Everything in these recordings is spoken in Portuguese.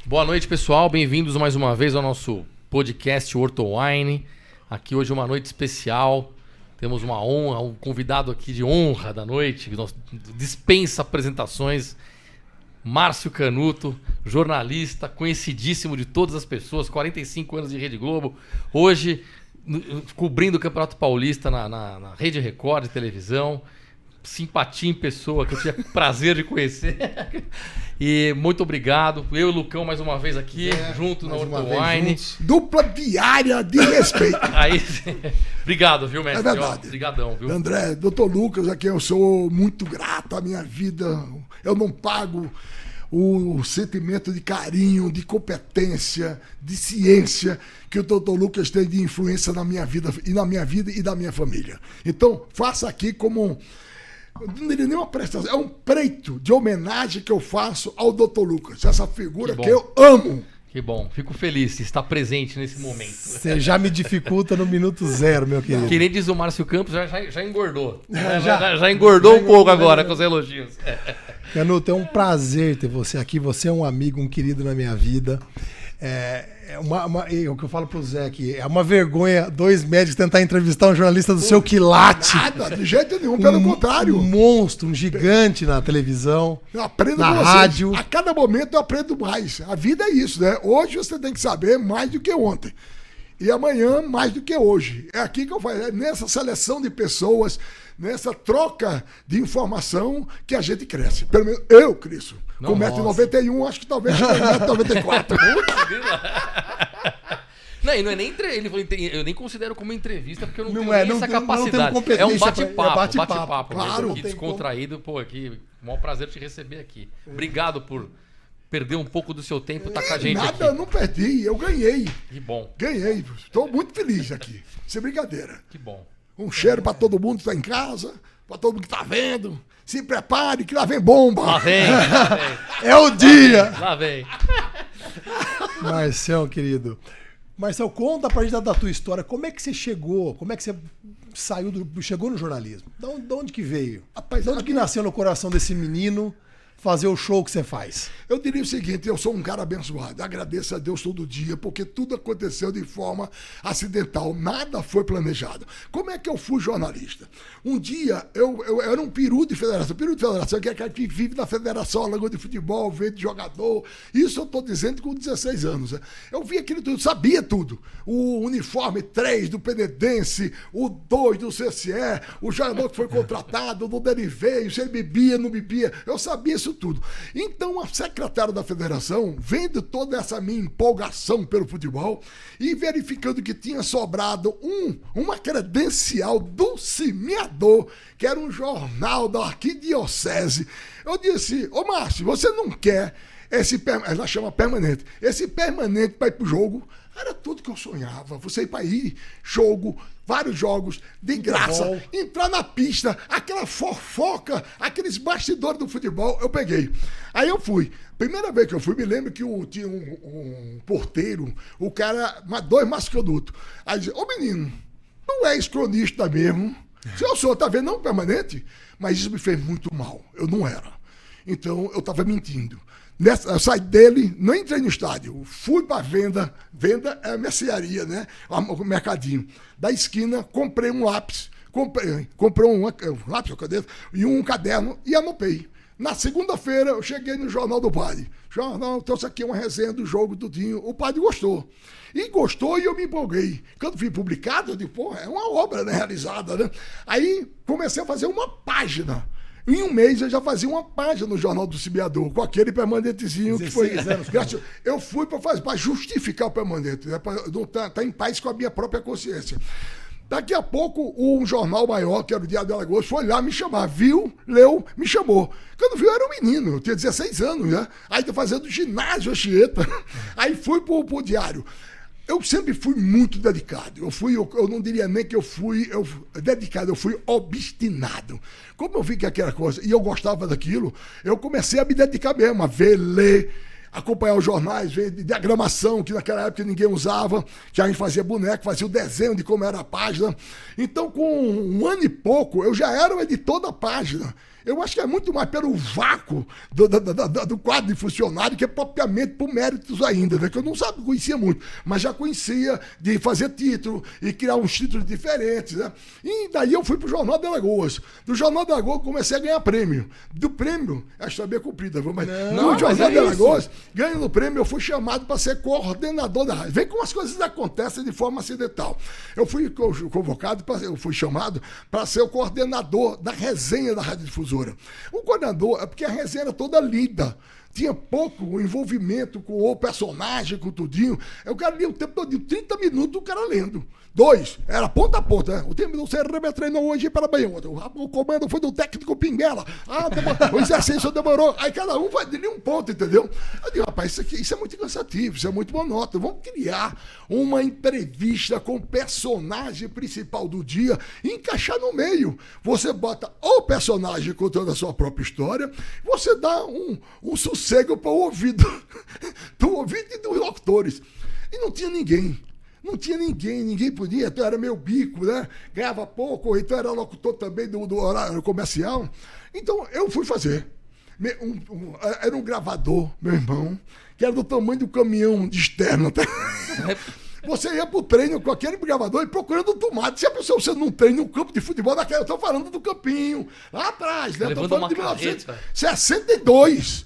Boa noite, pessoal. Bem-vindos mais uma vez ao nosso podcast Ortowine. Aqui hoje uma noite especial. Temos uma honra, um convidado aqui de honra da noite, que dispensa apresentações. Márcio Canuto, jornalista, conhecidíssimo de todas as pessoas, 45 anos de Rede Globo. Hoje, cobrindo o Campeonato Paulista na Rede Record de televisão. Simpatia em pessoa, que eu tive o prazer de conhecer. E muito obrigado. Eu e o Lucão mais uma vez aqui, junto na Ortowine. Dupla diária de respeito. Aí, obrigado, viu, mestre? É verdade. Obrigadão, viu? André, doutor Lucas, a quem eu sou muito grato à minha vida. Eu não pago o sentimento de carinho, de competência, de ciência que o doutor Lucas tem de influência na minha vida e da minha família. Então, faça aqui como não diria nem uma prestação, é um preito de homenagem que eu faço ao Dr. Lucas, essa figura que eu amo. Que bom, fico feliz de estar presente nesse momento. Você já me dificulta no minuto zero, meu querido. Que nem diz o Márcio Campos, já engordou. Já engordou um pouco agora com os elogios. Canuto, é um prazer ter você aqui, você é um amigo, um querido na minha vida. O que eu falo pro Zé aqui, é uma vergonha dois médicos tentar entrevistar um jornalista do seu quilate. Nada, de jeito nenhum, pelo contrário. Um monstro, um gigante na televisão, eu aprendo na com vocês. rádio. A cada momento eu aprendo mais. A vida é isso, né? Hoje você tem que saber mais do que ontem. E amanhã mais do que hoje. É aqui que eu faço, é nessa seleção de pessoas, nessa troca de informação que a gente cresce. Pelo menos eu cresço. Com 1,91m, acho que talvez chegue a 1,94m. Não, e não é nem eu nem considero como entrevista, porque eu não tenho essa não capacidade. É um bate-papo, claro, aqui, descontraído. Pô, aqui, um maior prazer te receber aqui. Obrigado por perder um pouco do seu tempo e estar com a gente aqui. Nada, eu não perdi, eu ganhei. Que bom. Ganhei, estou muito feliz aqui. Sem brincadeira. Que bom. Um cheiro para todo mundo que está em casa, para todo mundo que está vendo. Se prepare que lá vem bomba. Lá vem. É o dia. Lá vem. Marcelo, querido. Marcelo, conta pra gente da tua história. Como é que você chegou? Como é que você chegou no jornalismo? De onde que veio? Rapaz, de onde que nasceu no coração desse menino fazer o show que você faz? Eu diria o seguinte, eu sou um cara abençoado, agradeço a Deus todo dia, porque tudo aconteceu de forma acidental, nada foi planejado. Como é que eu fui jornalista? Um dia, eu era um peru de federação que é aquele que vive na federação, Alagoas de futebol, vê de jogador, isso eu estou dizendo com 16 anos. Né? Eu vi aquilo tudo, sabia tudo. O uniforme 3 do Penedense, o 2 do CSE, o jogador que foi contratado, onde ele veio, se ele bebia, não bebia, eu sabia isso tudo. Então, a secretária da federação, vendo toda essa minha empolgação pelo futebol e verificando que tinha sobrado uma credencial do Semeador, que era um jornal da arquidiocese, eu disse, ô Márcio, você não quer ela chama permanente, esse permanente para ir pro jogo? Era tudo que eu sonhava. Você ir para ir, jogo, vários jogos, de graça, entrar na pista, aquela fofoca, aqueles bastidores do futebol, eu peguei. Aí eu fui. Primeira vez que eu fui, me lembro que tinha um porteiro, o cara, dois mascodutos. Aí dizia, ô menino, não é cronista mesmo? Se eu sou, tá vendo, não permanente? Mas isso me fez muito mal. Eu não era. Então, eu estava mentindo. Eu saí dele, não entrei no estádio, fui para venda é a mercearia, né? O mercadinho. Da esquina, comprei um lápis, comprei um lápis, e um caderno e anotei. Na segunda-feira, eu cheguei no Jornal do Padre. Jornal, trouxe aqui uma resenha do jogo, tudinho. O padre gostou. E gostou e eu me empolguei. Quando fui publicado, eu disse, pô, é uma obra, né, realizada, né? Aí comecei a fazer uma página. Em um mês eu já fazia uma página no Jornal do Semeador, com aquele permanentezinho que foi. Anos, eu fui para justificar o permanente, né, para estar em paz com a minha própria consciência. Daqui a pouco, um jornal maior, que era o Diário de Alagoas, foi lá me chamar. Viu, leu, me chamou. Quando viu, eu era um menino, eu tinha 16 anos, né? Aí tô fazendo ginásio, a Chieta. Aí fui pro Diário. Eu sempre fui muito dedicado. Eu não diria nem que eu fui dedicado, eu fui obstinado. Como eu vi que aquela coisa, e eu gostava daquilo, eu comecei a me dedicar mesmo, a ver, ler, acompanhar os jornais, ver diagramação, que naquela época ninguém usava, que a gente fazia boneco, fazia o desenho de como era a página. Então, com um ano e pouco, eu já era o editor da página. Eu acho que é muito mais pelo vácuo do quadro de funcionário que propriamente por méritos ainda, né? Que eu não conhecia muito, mas já conhecia de fazer título e criar uns títulos diferentes, né? E daí eu fui pro Jornal de Alagoas. Do Jornal de Alagoas comecei a ganhar prêmio. Do prêmio, a história é cumprida, mas no Jornal de Alagoas, ganhando o prêmio, eu fui chamado para ser coordenador da rádio. Vem como as coisas acontecem de forma acidental. Eu fui convocado, eu fui chamado para ser o coordenador da resenha da Rádio Difusora. O coordenador é porque a resenha era toda linda. Tinha pouco envolvimento com o personagem, com tudinho. O cara lia o tempo todo, 30 minutos o cara lendo. 2, era ponta a ponta, né? O time do CRB treinou hoje para Bahia. O comando foi do técnico Pinguela. O exercício demorou. Aí cada um vai ler um ponto, entendeu? Eu digo, rapaz, isso é muito cansativo, isso é muito monótono. Vamos criar uma entrevista com o personagem principal do dia e encaixar no meio. Você bota o personagem contando a sua própria história, você dá um sossego para o ouvido, do ouvido e dos locutores. E não tinha ninguém. Não tinha ninguém podia, então era meu bico, né? Ganhava pouco, então era locutor também do horário comercial. Então eu fui fazer. Era um gravador, meu irmão, que era do tamanho do caminhão de externo. Você ia pro treino com aquele gravador e procurando o tomate. Se a pessoa você não treina no campo de futebol, eu estou falando do campinho, lá atrás, né? Estou falando de 1962.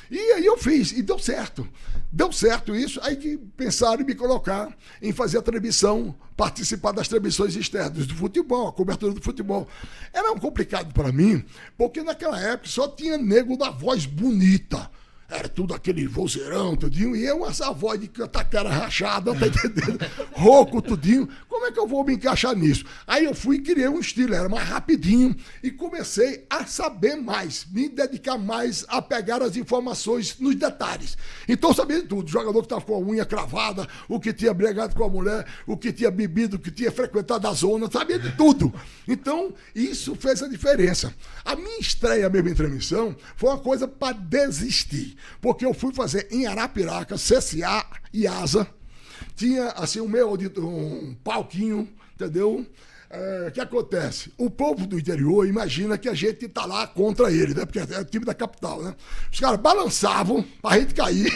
E aí eu fiz, e deu certo. Deu certo isso, aí que pensaram em me colocar em fazer a transmissão, participar das transmissões externas do futebol, a cobertura do futebol. Era um complicado para mim, porque naquela época só tinha nego da voz bonita. Era tudo aquele vozeirão, tudinho, e eu, essa voz de cantar cara rachada, tá entendendo? Rouco, tudinho. Como é que eu vou me encaixar nisso? Aí eu fui e criei um estilo, era mais rapidinho, e comecei a saber mais, me dedicar mais a pegar as informações nos detalhes. Então eu sabia de tudo, o jogador que estava com a unha cravada, o que tinha brigado com a mulher, o que tinha bebido, o que tinha frequentado a zona, sabia de tudo. Então, isso fez a diferença. A minha estreia mesmo em transmissão foi uma coisa para desistir. Porque eu fui fazer em Arapiraca, CSA e ASA. Tinha, assim, um palquinho, entendeu? O que acontece? O povo do interior imagina que a gente tá lá contra ele, né? Porque é o time da capital, né? Os caras balançavam pra gente cair.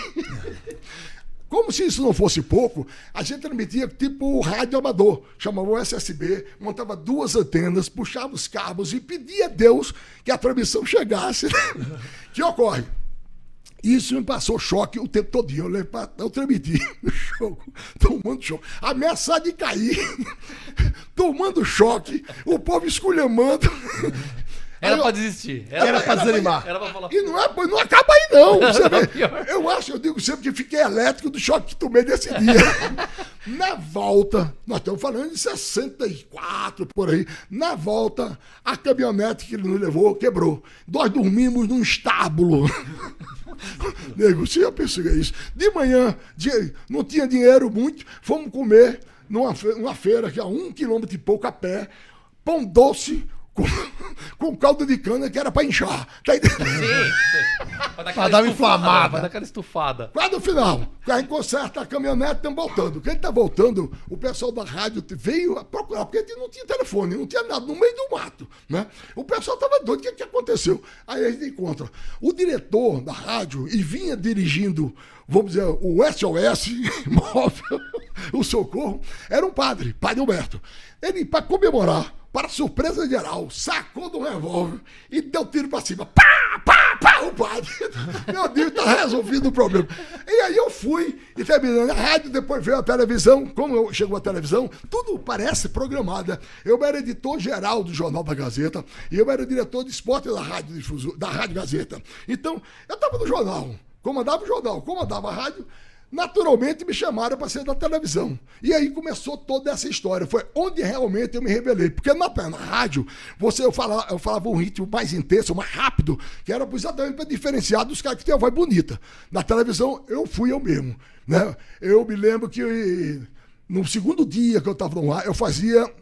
Como se isso não fosse pouco, a gente transmitia tipo o rádio amador, chamava o SSB, montava 2 antenas, puxava os cabos e pedia a Deus que a transmissão chegasse. Que ocorre? Isso me passou choque o tempo todinho. Eu transmiti no jogo, tomando choque. Ameaçado de cair, tomando choque, o povo esculhambando. Era pra desistir. Era pra desanimar. Era pra falar. E não acaba aí, não. Você vê? Eu digo sempre que fiquei elétrico do choque que tomei nesse dia. Na volta, nós estamos falando de 64, por aí. Na volta, a caminhonete que ele nos levou quebrou. Nós dormimos num estábulo. Nego, você já pensou isso? De manhã, não tinha dinheiro muito, fomos comer numa feira que a 1 quilômetro e pouco a pé, pão doce com caldo de cana que era pra inchar. Tá entendendo? Sim. Pra dar uma inflamada. Pra dar aquela estufada. Quase no final, a gente conserta a caminhonete, estamos voltando. Quem tá voltando, o pessoal da rádio veio a procurar, porque a gente não tinha telefone, não tinha nada, no meio do mato, né? O pessoal tava doido, o que aconteceu? Aí a gente encontra o diretor da rádio e vinha dirigindo, vamos dizer, o SOS móvel, o Socorro, era um padre Humberto. Ele, para comemorar, para surpresa geral, sacou do revólver e deu tiro pra cima. Pá, pá, pá, o padre. Meu Deus, tá resolvido o problema. E aí eu fui e terminando a rádio, depois veio a televisão. Como chegou a televisão, tudo parece programado. Eu era editor-geral do Jornal da Gazeta e eu era diretor de esporte da Rádio Gazeta. Então, eu estava no jornal, comandava o jornal, comandava a rádio. Naturalmente me chamaram para ser da televisão. E aí começou toda essa história. Foi onde realmente eu me rebelei. Porque na rádio, eu falava um ritmo mais intenso, mais rápido, que era exatamente para diferenciar dos caras que têm a voz bonita. Na televisão, eu fui eu mesmo. Né? Eu me lembro que no segundo dia que eu estava no ar, eu fazia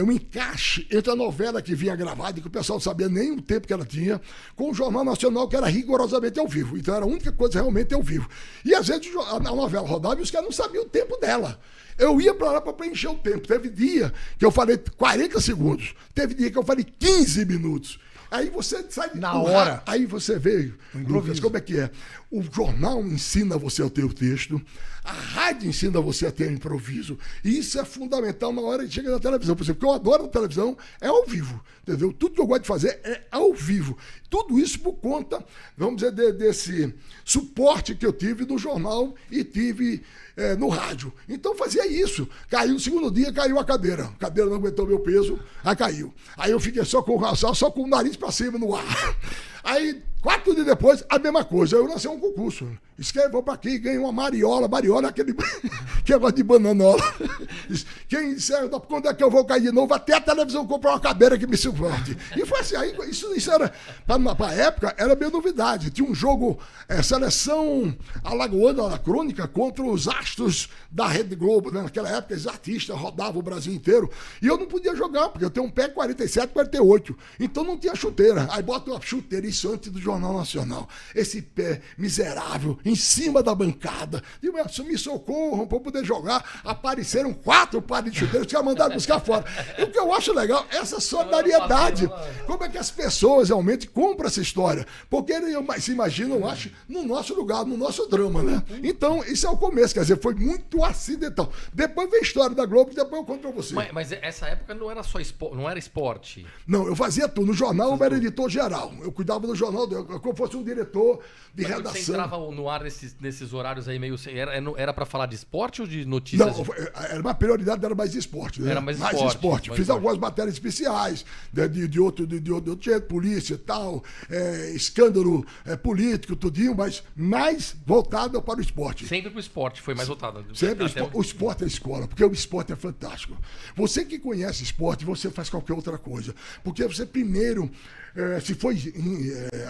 um encaixe entre a novela que vinha gravada, que o pessoal não sabia nem o tempo que ela tinha, com o Jornal Nacional, que era rigorosamente ao vivo. Então era a única coisa realmente ao vivo. E às vezes a novela rodava e os caras não sabiam o tempo dela. Eu ia para lá para preencher o tempo. Teve dia que eu falei 40 segundos. Teve dia que eu falei 15 minutos. Aí você sai Na hora. Aí você vê, improviso. Lucas, como é que é? O jornal ensina você a ter o texto, a rádio ensina você a ter o improviso, e isso é fundamental na hora que chega na televisão. Por exemplo, o que eu adoro na televisão é ao vivo, entendeu? Tudo que eu gosto de fazer é ao vivo. Tudo isso por conta, vamos dizer, desse suporte que eu tive no jornal e tive no rádio. Então fazia isso. Caiu no segundo dia, caiu a cadeira. A cadeira não aguentou meu peso, aí caiu. Aí eu fiquei só com o nariz para cima no ar. Aí, 4 dias depois, a mesma coisa. Eu lancei um concurso. Escreveu para aqui, ganhei uma mariola. Mariola é aquele que é de bananola. Quem disser, quando é que eu vou cair de novo? Até a televisão comprou uma cadeira que me suporte. E foi assim. Aí, isso era, para a época, era meio novidade. Tinha um jogo, seleção alagoana da crônica contra os astros da Rede Globo. Né? Naquela época, os artistas rodavam o Brasil inteiro. E eu não podia jogar, porque eu tenho um pé 47, 48. Então não tinha chuteira. Aí bota uma chuteira, isso antes do Jornal Nacional. Esse pé miserável, em cima da bancada. Digo, me socorram para poder jogar. Apareceram 4 pares de chuteiros que mandaram buscar fora. E o que eu acho legal é essa solidariedade. Como é que as pessoas realmente compram essa história? Porque eles se imaginam, eu acho, no nosso lugar, no nosso drama, né? Então, isso é o começo, quer dizer, foi muito acidental. Depois vem a história da Globo, depois eu conto para você. Mas essa época não era só não era esporte. Não, eu fazia tudo. No jornal eu era editor geral. Eu cuidava do jornal, como fosse um diretor de Mas redação. você entrava no ar nesses horários aí meio... Era pra falar de esporte ou de notícias? Não, era uma prioridade, era mais de esporte. Né? Era mais esporte. Fiz algumas matérias especiais, né, de outro jeito, polícia e tal, escândalo político, tudinho, mas mais voltado para o esporte. Sempre pro esporte, foi mais voltado. Sempre o esporte é a escola, porque o esporte é fantástico. Você que conhece esporte, você faz qualquer outra coisa. Porque você primeiro, se for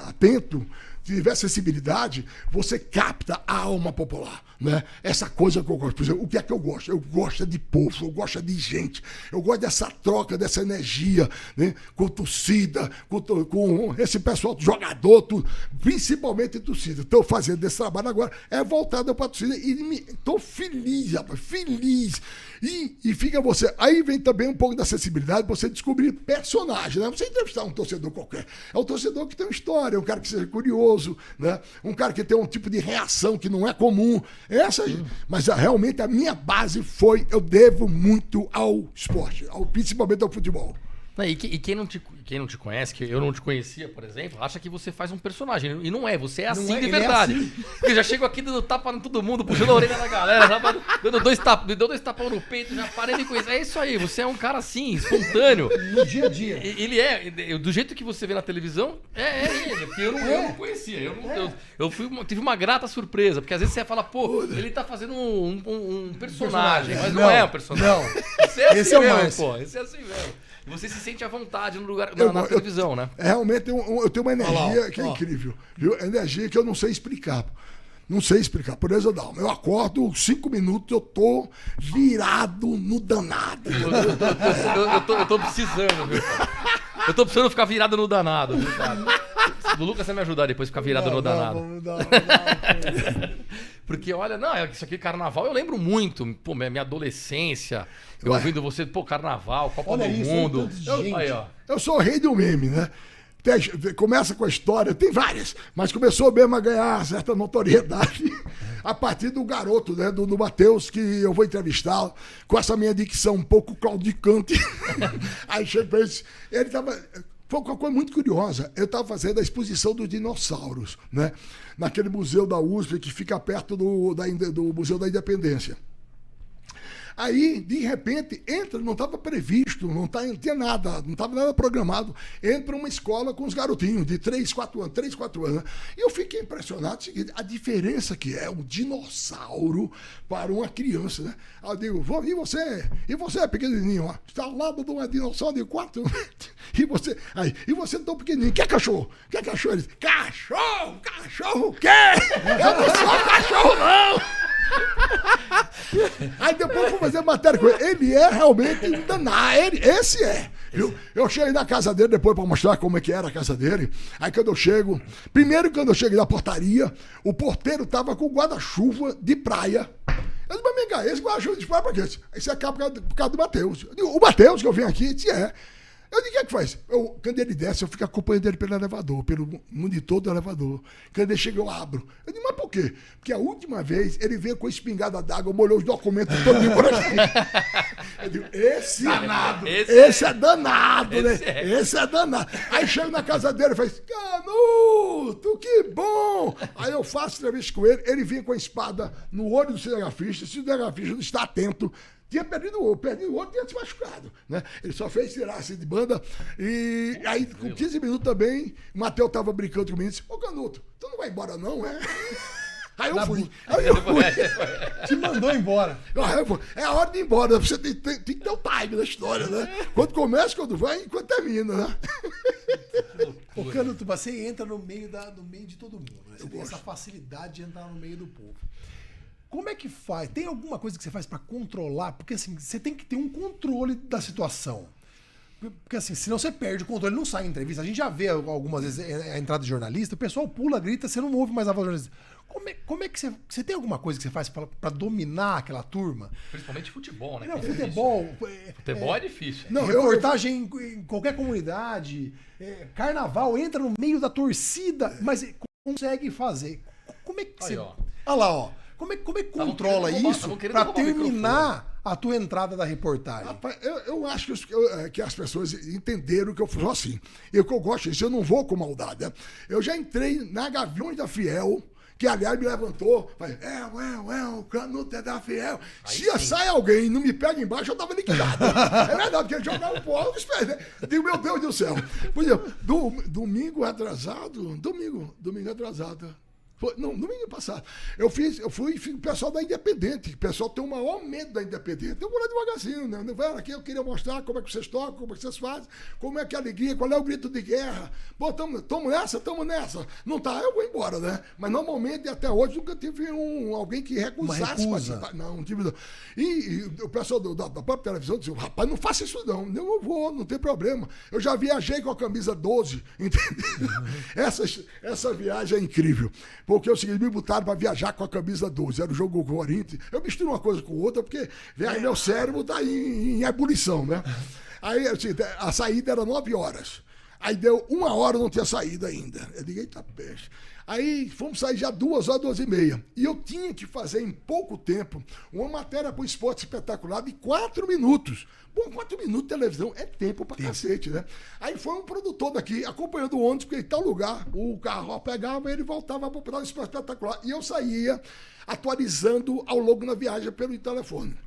atento, se tiver sensibilidade, você capta a alma popular, né? Essa coisa que eu gosto. Por exemplo, o que é que eu gosto? Eu gosto de povo, eu gosto de gente, eu gosto dessa troca, dessa energia, né? Com torcida, com esse pessoal, jogador, tudo, principalmente torcida. Estou fazendo esse trabalho agora, voltado para a torcida e estou feliz, rapaz, feliz. E fica você. Aí vem também um pouco da sensibilidade, você descobrir personagem, né? Você entrevistar um torcedor qualquer. É um torcedor que tem uma história, um cara que seja curioso, né? Um cara que tem um tipo de reação que não é comum. Mas realmente a minha base eu devo muito ao esporte, principalmente ao futebol. E quem não te conhece, que eu não te conhecia, por exemplo, acha que você faz um personagem. E não é, você é assim de verdade. É assim. Porque eu já chego aqui dando tapa em todo mundo, puxando a orelha da galera, já dando dois tapas no peito, já parei de conhecer. É isso aí, você é um cara assim, espontâneo. No dia a dia. Ele do jeito que você vê na televisão, é ele, porque eu não conhecia. Tive uma grata surpresa, porque às vezes você fala, pô, ele tá fazendo um personagem, mas não é um personagem. Não. Esse é mesmo, pô. Esse é assim mesmo. Você se sente à vontade no lugar, na televisão, né? Realmente eu tenho uma energia que é incrível. Viu? Energia que eu não sei explicar. Não sei explicar. Por exemplo, eu acordo 5 minutos, eu tô virado no danado. Eu tô precisando, viu? Eu tô precisando ficar virado no danado, viu, cara? Do Lucas você me ajudar depois a ficar virado no danado. Não. Porque, olha, isso aqui, carnaval, eu lembro muito. Pô, minha adolescência, eu ouvindo você, carnaval, Copa do Mundo. Eu sou o rei do meme, né? Começa com a história, tem várias, mas começou mesmo a ganhar certa notoriedade a partir do garoto, né, do Matheus, que eu vou entrevistá-lo, com essa minha dicção um pouco claudicante. Aí chegou ele tava... Foi uma coisa muito curiosa. Eu estava fazendo a exposição dos dinossauros, né? Naquele museu da USP que fica perto do Museu da Independência. Aí, de repente, não estava previsto, não tinha nada, não estava nada programado. Entra uma escola com os garotinhos de 3, 4 anos. E eu fiquei impressionado com o seguinte, a diferença que é um dinossauro para uma criança, né? Aí eu digo, e você, pequenininho, ó, está ao lado de um dinossauro de 4 metros. E você tão pequenininho, quer cachorro? Quer cachorro? Ele disse, cachorro o quê? Eu não sou cachorro, não! Aí depois eu fui fazer matéria com ele. Ele é realmente danado. Esse é. Eu cheguei na casa dele depois para mostrar como é que era a casa dele. Aí quando eu chego, primeiro quando eu cheguei na portaria, o porteiro tava com guarda-chuva de praia. Eu disse, mas esse guarda-chuva de praia pra quê? Isso é por causa do Matheus. O Matheus que eu vim aqui, disse, é. Eu digo, o que é que faz? Quando ele desce, eu fico acompanhando ele pelo elevador, pelo monitor do elevador. Quando ele chega, eu abro. Eu digo, mas por quê? Porque a última vez ele veio com a espingarda d'água, molhou os documentos todos por aqui. Eu digo, esse danado. Esse é danado, né? Esse é danado. Aí chego na casa dele e faz, Canuto, que bom! Aí eu faço entrevista com ele, ele vem com a espada no olho do cinegrafista. Se o cinegrafista não está atento, tinha perdido o olho, tinha se machucado, né? Ele só fez tirar assim de banda. E aí, com 15 minutos também, o Matheus tava brincando comigo e disse, ô Canuto, tu não vai embora não, é? Aí eu fui. Te mandou embora. É a hora de ir embora, você tem que ter o time da história, né? Quando começa, quando vai e quando termina, né? Ô Canuto, você entra no meio de todo mundo, né? Você tem essa facilidade de entrar no meio do povo. Como é que faz? Tem alguma coisa que você faz para controlar? Porque assim, você tem que ter um controle da situação. Porque assim, senão você perde o controle, não sai em entrevista. A gente já vê algumas vezes a entrada de jornalista, o pessoal pula, grita, você não ouve mais a voz do jornalista. Como é que você tem alguma coisa que você faz para dominar aquela turma? Principalmente futebol, né? Não, futebol. Futebol é difícil. Não, reportagem em qualquer comunidade, carnaval, entra no meio da torcida, mas consegue fazer. Como é que você. Olha lá, ó. Como é que controla isso para terminar a tua entrada da reportagem? Rapaz, eu acho que as pessoas entenderam que eu sou assim. Eu que eu gosto disso, eu não vou com maldade. Né? Eu já entrei na Gaviões da Fiel, que aliás me levantou, falei, o Canuto é da Fiel. Se sai alguém e não me pega embaixo, eu tava liquidado. É verdade, porque ele jogava pro alto, eu digo, meu Deus do céu. Por exemplo, domingo atrasado. Domingo passado. Eu fui o pessoal da Independente. O pessoal tem o maior medo da Independente. Eu vou lá devagarzinho, né? Aqui eu queria mostrar como é que vocês tocam, como é que vocês fazem, como é que é a alegria, qual é o grito de guerra. Pô, tamo nessa. Não tá, eu vou embora, né? Mas normalmente, até hoje, nunca tive alguém que recusasse participar. Não tive. E o pessoal da própria televisão disse, rapaz, não faça isso não. Eu vou, não tem problema. Eu já viajei com a camisa 12, entendeu? Essa viagem é incrível. Porque é o seguinte, me botaram para viajar com a camisa 12. Era o jogo com o Corinthians. Eu misturo uma coisa com outra, porque meu cérebro tá em ebulição, né? Aí, assim, a saída era 9 horas. Aí deu 1 hora, não tinha saído ainda. Eu digo, eita peixe. Aí fomos sair já 2 horas, 2h30. E eu tinha que fazer em pouco tempo uma matéria para o Esporte Espetacular de 4 minutos. Bom, 4 minutos de televisão é tempo pra cacete, né? Aí foi um produtor daqui, acompanhando o ônibus, porque em tal lugar, o carro pegava e ele voltava para o pedal do Esporte Espetacular. E eu saía atualizando ao longo da viagem pelo telefone.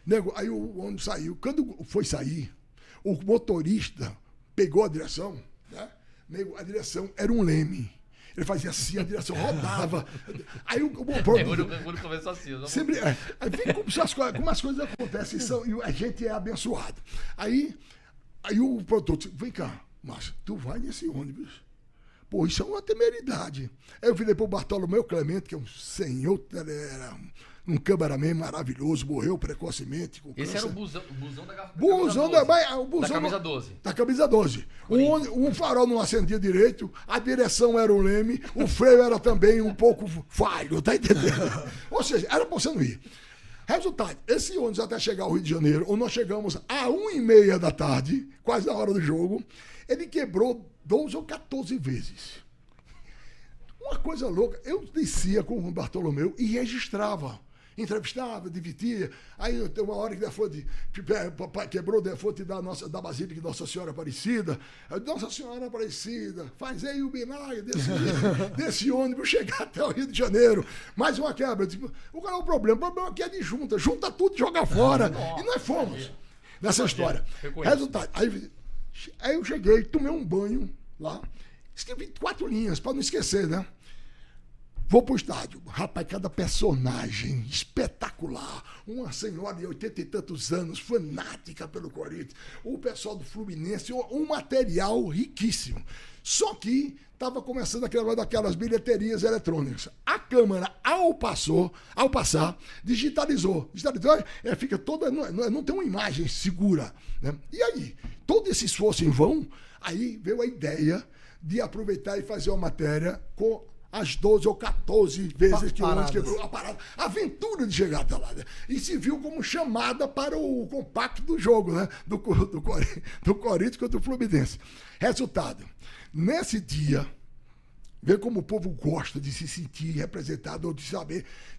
Nego, aí o ônibus saiu. Quando foi sair, o motorista pegou a direção, né? Nego, a direção era um leme. Ele fazia assim, a direção rodava. Aí o começou assim. Sempre, aí vem como as coisas acontecem e a gente é abençoado. Aí o produtor disse, vem cá, Márcio, tu vai nesse ônibus. Pô, isso é uma temeridade. Aí eu virei pro Bartolomeu Clemente, que é um senhor, era um cameraman maravilhoso, morreu precocemente. Esse era o busão da camisa 12. Da camisa 12. Um farol não acendia direito, a direção era o leme, o freio era também um pouco falho, tá entendendo? Ou seja, era pra você não ir. Resultado, esse ônibus até chegar ao Rio de Janeiro, onde nós chegamos às 1h30 da tarde, quase na hora do jogo, ele quebrou 12 ou 14 vezes. Uma coisa louca, eu descia com o Bartolomeu e registrava. Entrevistava, dividia. Aí tem uma hora que quebrou o defunto da Basílica de Nossa Senhora Aparecida. Nossa Senhora Aparecida, faz aí o binário desse ônibus chegar até o Rio de Janeiro. Mais uma quebra. Tipo, qual é o problema? O problema aqui é de junta tudo e joga fora. E nós fomos nessa história. Resultado, aí eu cheguei, tomei um banho lá, escrevi 4 linhas, para não esquecer, né? Vou pro estádio. Rapaz, cada personagem espetacular. Uma senhora de 80 e tantos anos, fanática pelo Corinthians. O pessoal do Fluminense, um material riquíssimo. Só que estava começando aquelas bilheterias eletrônicas. A câmera, ao passar, digitalizou. Fica toda. Não tem uma imagem segura. Né? E aí, todo esse esforço em vão, aí veio a ideia de aproveitar e fazer uma matéria com as 12 ou 14 vezes que o ônibus Paradas. quebrou a parada. A aventura de chegar até lá. Né? E se viu como chamada para o compacto do jogo, né? Do Corinthians contra o Fluminense. Resultado, nesse dia, vê como o povo gosta de se sentir representado ou de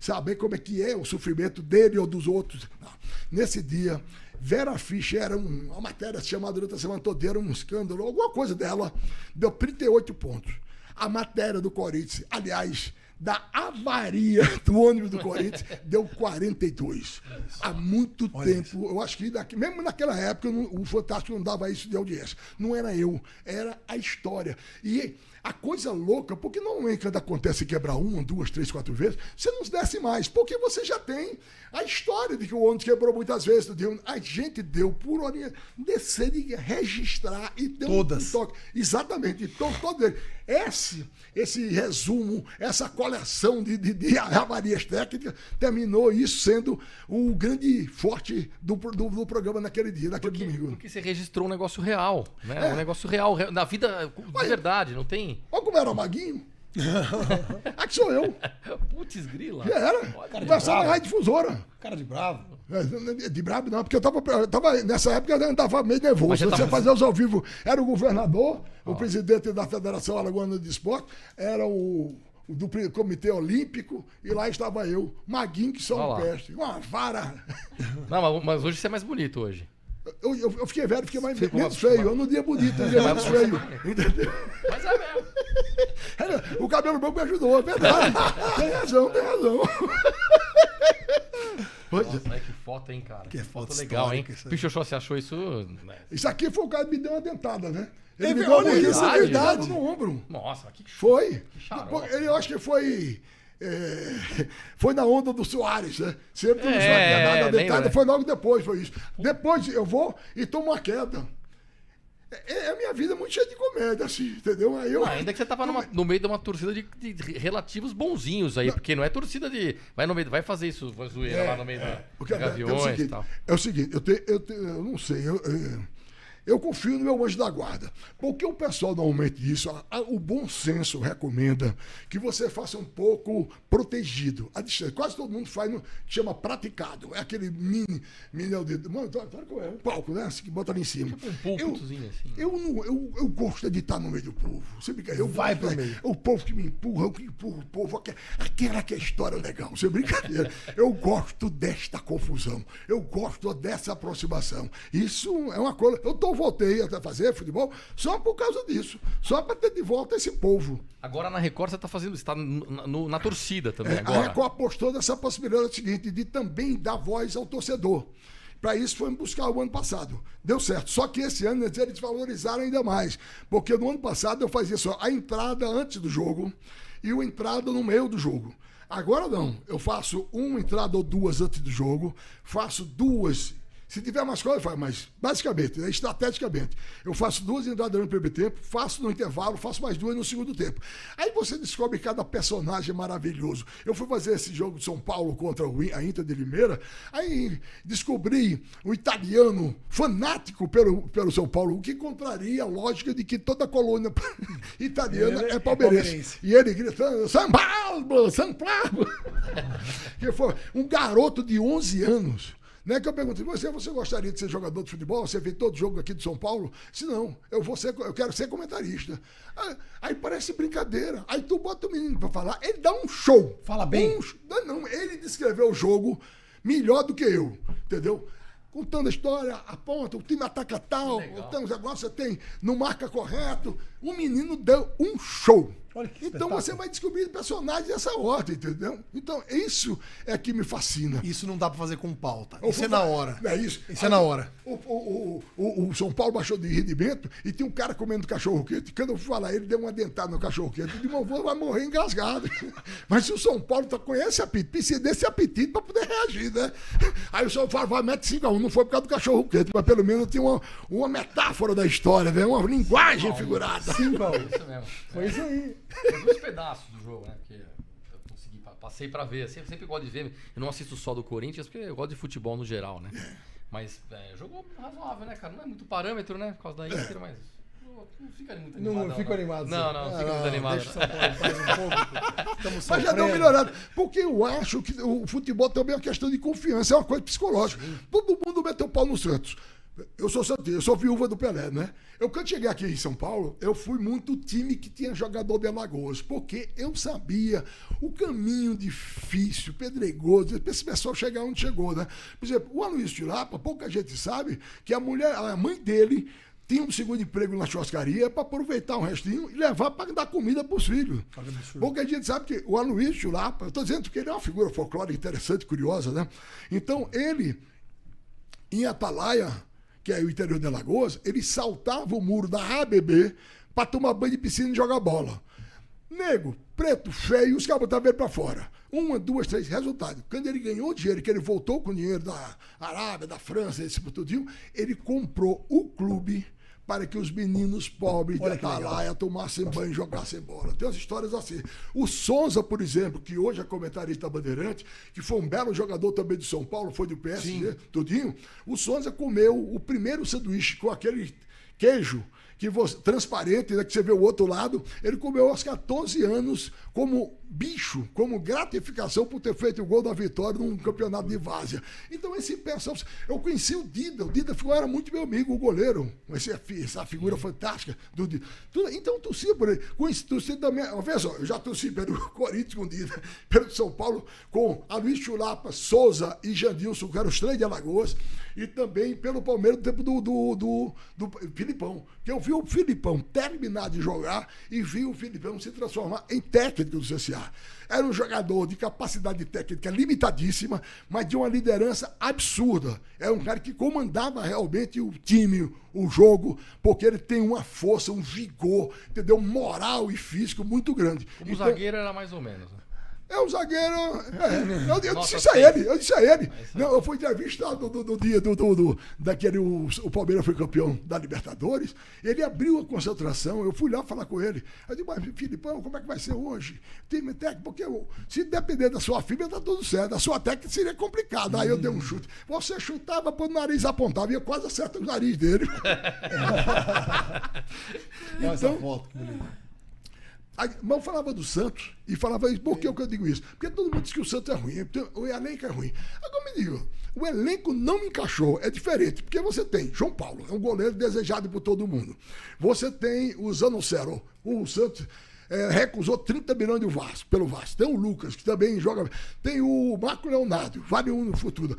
saber como é que é o sofrimento dele ou dos outros. Não. Nesse dia, Vera Fischer era uma matéria chamada durante a semana toda, era um escândalo, alguma coisa dela, deu 38 pontos. A matéria do Corinthians, aliás, da avaria do ônibus do Corinthians, deu 42. Há muito tempo, eu acho que mesmo naquela época o Fantástico não dava isso de audiência. Não era eu, era a história. E a coisa louca, porque normalmente quando acontece quebrar 1, 2, 3, 4 vezes, você não desce mais, porque você já tem a história de que o ônibus quebrou muitas vezes. A gente deu por hora descer e registrar e deu Todas. um toque. Exatamente, então todo ele. Esse resumo, essa coleção de avarias técnicas, terminou isso sendo o grande forte do programa naquele dia, naquele domingo. Porque você registrou um negócio real, né? Um negócio real, na vida de verdade, não tem... Olha como era o Maguinho. Aqui sou eu. Putz, grila. Já era. Conversava na rádio difusora. Cara de bravo. De brabo não, porque eu tava nessa época eu tava meio nervoso. Mas já Você tava- fazia os ao vivo. Era o governador, o presidente da Federação Alagoana de Esporte, era o do Comitê Olímpico, e lá estava eu, Maguinho, que só Olha um lá. peste. Uma vara. Não, mas hoje você é mais bonito hoje. Eu fiquei velho, fiquei menos mais- feio. Eu não dia bonito, eu dia menos feio. Entendeu? Mas é mesmo. O cabelo branco me ajudou, é verdade. Tem razão, tem razão. Nossa, que foto, hein, cara? Que foto legal, hein? histórica isso aí. Pichoxó, você achou isso... né? Isso aqui foi o cara que me deu uma dentada, né? Ele É me deu uma verdade, dentada, isso é verdade. no ombro. Nossa, que show. Foi. xarope. Depois, eu acho que foi. Foi na onda do Soares, né? Sempre É, a dentada lembra? foi logo depois, foi isso. Depois eu vou e tomo uma queda. A minha vida é muito cheia de comédia, assim, entendeu? Aí eu, Ainda que você tava no meio de uma torcida de relativos bonzinhos aí, porque não é torcida de... Vai no meio, vai fazer isso, vai zoeira lá no meio porque da Gaviões e tal. é o seguinte, eu não sei, eu confio no meu anjo da guarda. Porque o pessoal normalmente diz, o bom senso recomenda que você faça um pouco protegido. A distância. Quase todo mundo faz, chama praticado. É aquele mini mano, é um palco, né? Assim, que bota ali em cima. Um púlpitozinho assim. Eu gosto de estar no meio do povo. Você brinca, eu Vai gosto, pro meio. o povo que me empurra, eu que empurro o povo, aquela que é história legal. Você brincadeira. Eu gosto desta confusão. Eu gosto dessa aproximação. Isso é uma coisa. Voltei a fazer futebol só por causa disso. Só para ter de volta esse povo. Agora na Record você tá fazendo... Você tá na torcida também A agora. Record apostou nessa possibilidade seguinte, de também dar voz ao torcedor. Para isso foi me buscar o ano passado. Deu certo. Só que esse ano eles valorizaram ainda mais. Porque no ano passado eu fazia só a entrada antes do jogo e a entrada no meio do jogo. Agora não. Eu faço uma entrada ou duas antes do jogo, faço duas. Se tiver mais coisa, eu faço, mas basicamente, estrategicamente, eu faço duas entradas no primeiro tempo, faço no intervalo, faço mais duas no segundo tempo. Aí você descobre cada personagem maravilhoso. Eu fui fazer esse jogo de São Paulo contra a Inter de Limeira, aí descobri um italiano fanático pelo São Paulo, o que contraria a lógica de que toda a colônia italiana é palmeirense. E ele gritando, São Paulo, São Paulo! Que foi um garoto de 11 anos. Né, que eu perguntei, você gostaria de ser jogador de futebol? Você vê todo jogo aqui de São Paulo? Se não, eu quero ser comentarista. Aí parece brincadeira. Aí tu bota o menino pra falar, ele dá um show. Fala bem. Não, ele descreveu o jogo melhor do que eu, entendeu? Contando a história, aponta, o time ataca tal, então, agora você tem, não marca correto. O menino deu um show. Olha que Então espetáculo. você vai descobrir personagens dessa ordem, entendeu? Então isso é que me fascina. Isso não dá pra fazer com pauta. Eu Isso fui é na fa- hora. É isso. Isso é na hora. O São Paulo baixou de rendimento e tinha um cara comendo cachorro quente. Quando eu fui falar, ele deu uma dentada no cachorro quente. Eu disse, meu vai morrer engasgado. Mas se o São Paulo com esse apetite, precisa desse apetite para poder reagir, né? Aí o São Paulo vai, mete 5-1. Não foi por causa do cachorro quente, mas pelo menos tinha uma metáfora da história, né? Uma linguagem figurada. Isso mesmo. Foi isso aí. Foi dois pedaços do jogo, né? Porque eu consegui, passei pra ver. Sempre gosto de ver. Eu não assisto só do Corinthians, porque eu gosto de futebol no geral, né? Mas jogou razoável, né, cara? Não é muito parâmetro, né? Por causa da Inter, mas não fica muito animado. Não fico animado. Não fica muito animado. Deixa o São Paulo em paz um pouco. Estamos Mas já deu sofrendo. melhorado. Porque eu acho que o futebol também é uma questão de confiança, é uma coisa psicológica. Todo mundo meteu o pau no Santos. Eu sou santista, eu sou viúva do Pelé, né? Quando cheguei aqui em São Paulo, eu fui muito time que tinha jogador de Alagoas, porque eu sabia o caminho difícil, pedregoso, para esse pessoal chegar onde chegou, né? Por exemplo, o Aloysio Chulapa, pouca gente sabe que a mãe dele tinha um segundo emprego na churrascaria para aproveitar um restinho e levar para dar comida para os filhos. Pouca gente sabe que o Aloysio Chulapa, eu estou dizendo que ele é uma figura folclórica interessante, curiosa, né? Então, ele, em Atalaia, que é o interior de Alagoas, ele saltava o muro da ABB para tomar banho de piscina e jogar bola. Nego, preto, feio, os cabos estavam para fora. 1, 2, 3, resultado. Quando ele ganhou dinheiro, que ele voltou com dinheiro da Arábia, da França, esse tudinho, ele comprou o clube para que os meninos pobres de Atalaia tomassem banho e jogassem bola. Tem umas histórias assim. O Sonza, por exemplo, que hoje é comentarista Bandeirante, que foi um belo jogador também de São Paulo, foi do PSG, tudinho, o Sonza comeu o primeiro sanduíche com aquele queijo transparente, né, que você vê o outro lado, ele comeu aos 14 anos como bicho, como gratificação por ter feito o gol da vitória num campeonato de várzea. Então, esse pessoal... Eu conheci o Dida era muito meu amigo, o goleiro, essa figura fantástica do Dida. Então, eu torcia por ele. Torci também, veja só, eu já torci pelo Corinthians com o Dida, pelo São Paulo com Aloysio Chulapa, Souza e Jandilson, que eram os 3 de Alagoas, e também pelo Palmeiras no tempo do Filipão. Que eu vi o Filipão terminar de jogar e vi o Filipão se transformar em técnico do CSA. Era um jogador de capacidade técnica limitadíssima, mas de uma liderança absurda. Era um cara que comandava realmente o time, o jogo, porque ele tem uma força, um vigor, entendeu? Moral e físico muito grande. Como zagueiro era mais ou menos, né? É um zagueiro. Eu disse isso a ele. Não, eu fui entrevistado do dia daquele. O Palmeiras foi campeão da Libertadores. Ele abriu a concentração. Eu fui lá falar com ele. Eu disse, mas Filipão, como é que vai ser hoje? Time técnico, porque se depender da sua fibra, tá tudo certo. A sua técnica seria complicada. Aí eu dei um chute. Você chutava para o nariz apontava, ia quase acertar o nariz dele. Essa foto, que bonito. Mas eu falava do Santos e falava isso. Por que eu digo isso? Porque todo mundo diz que o Santos é ruim, o elenco é ruim. Agora me diga, o elenco não me encaixou, é diferente, porque você tem João Paulo, é um goleiro desejado por todo mundo. Você tem o Zanocero, o Santos recusou 30 milhões pelo Vasco. Tem o Lucas, que também joga. Tem o Marco Leonardo, vale um no futuro.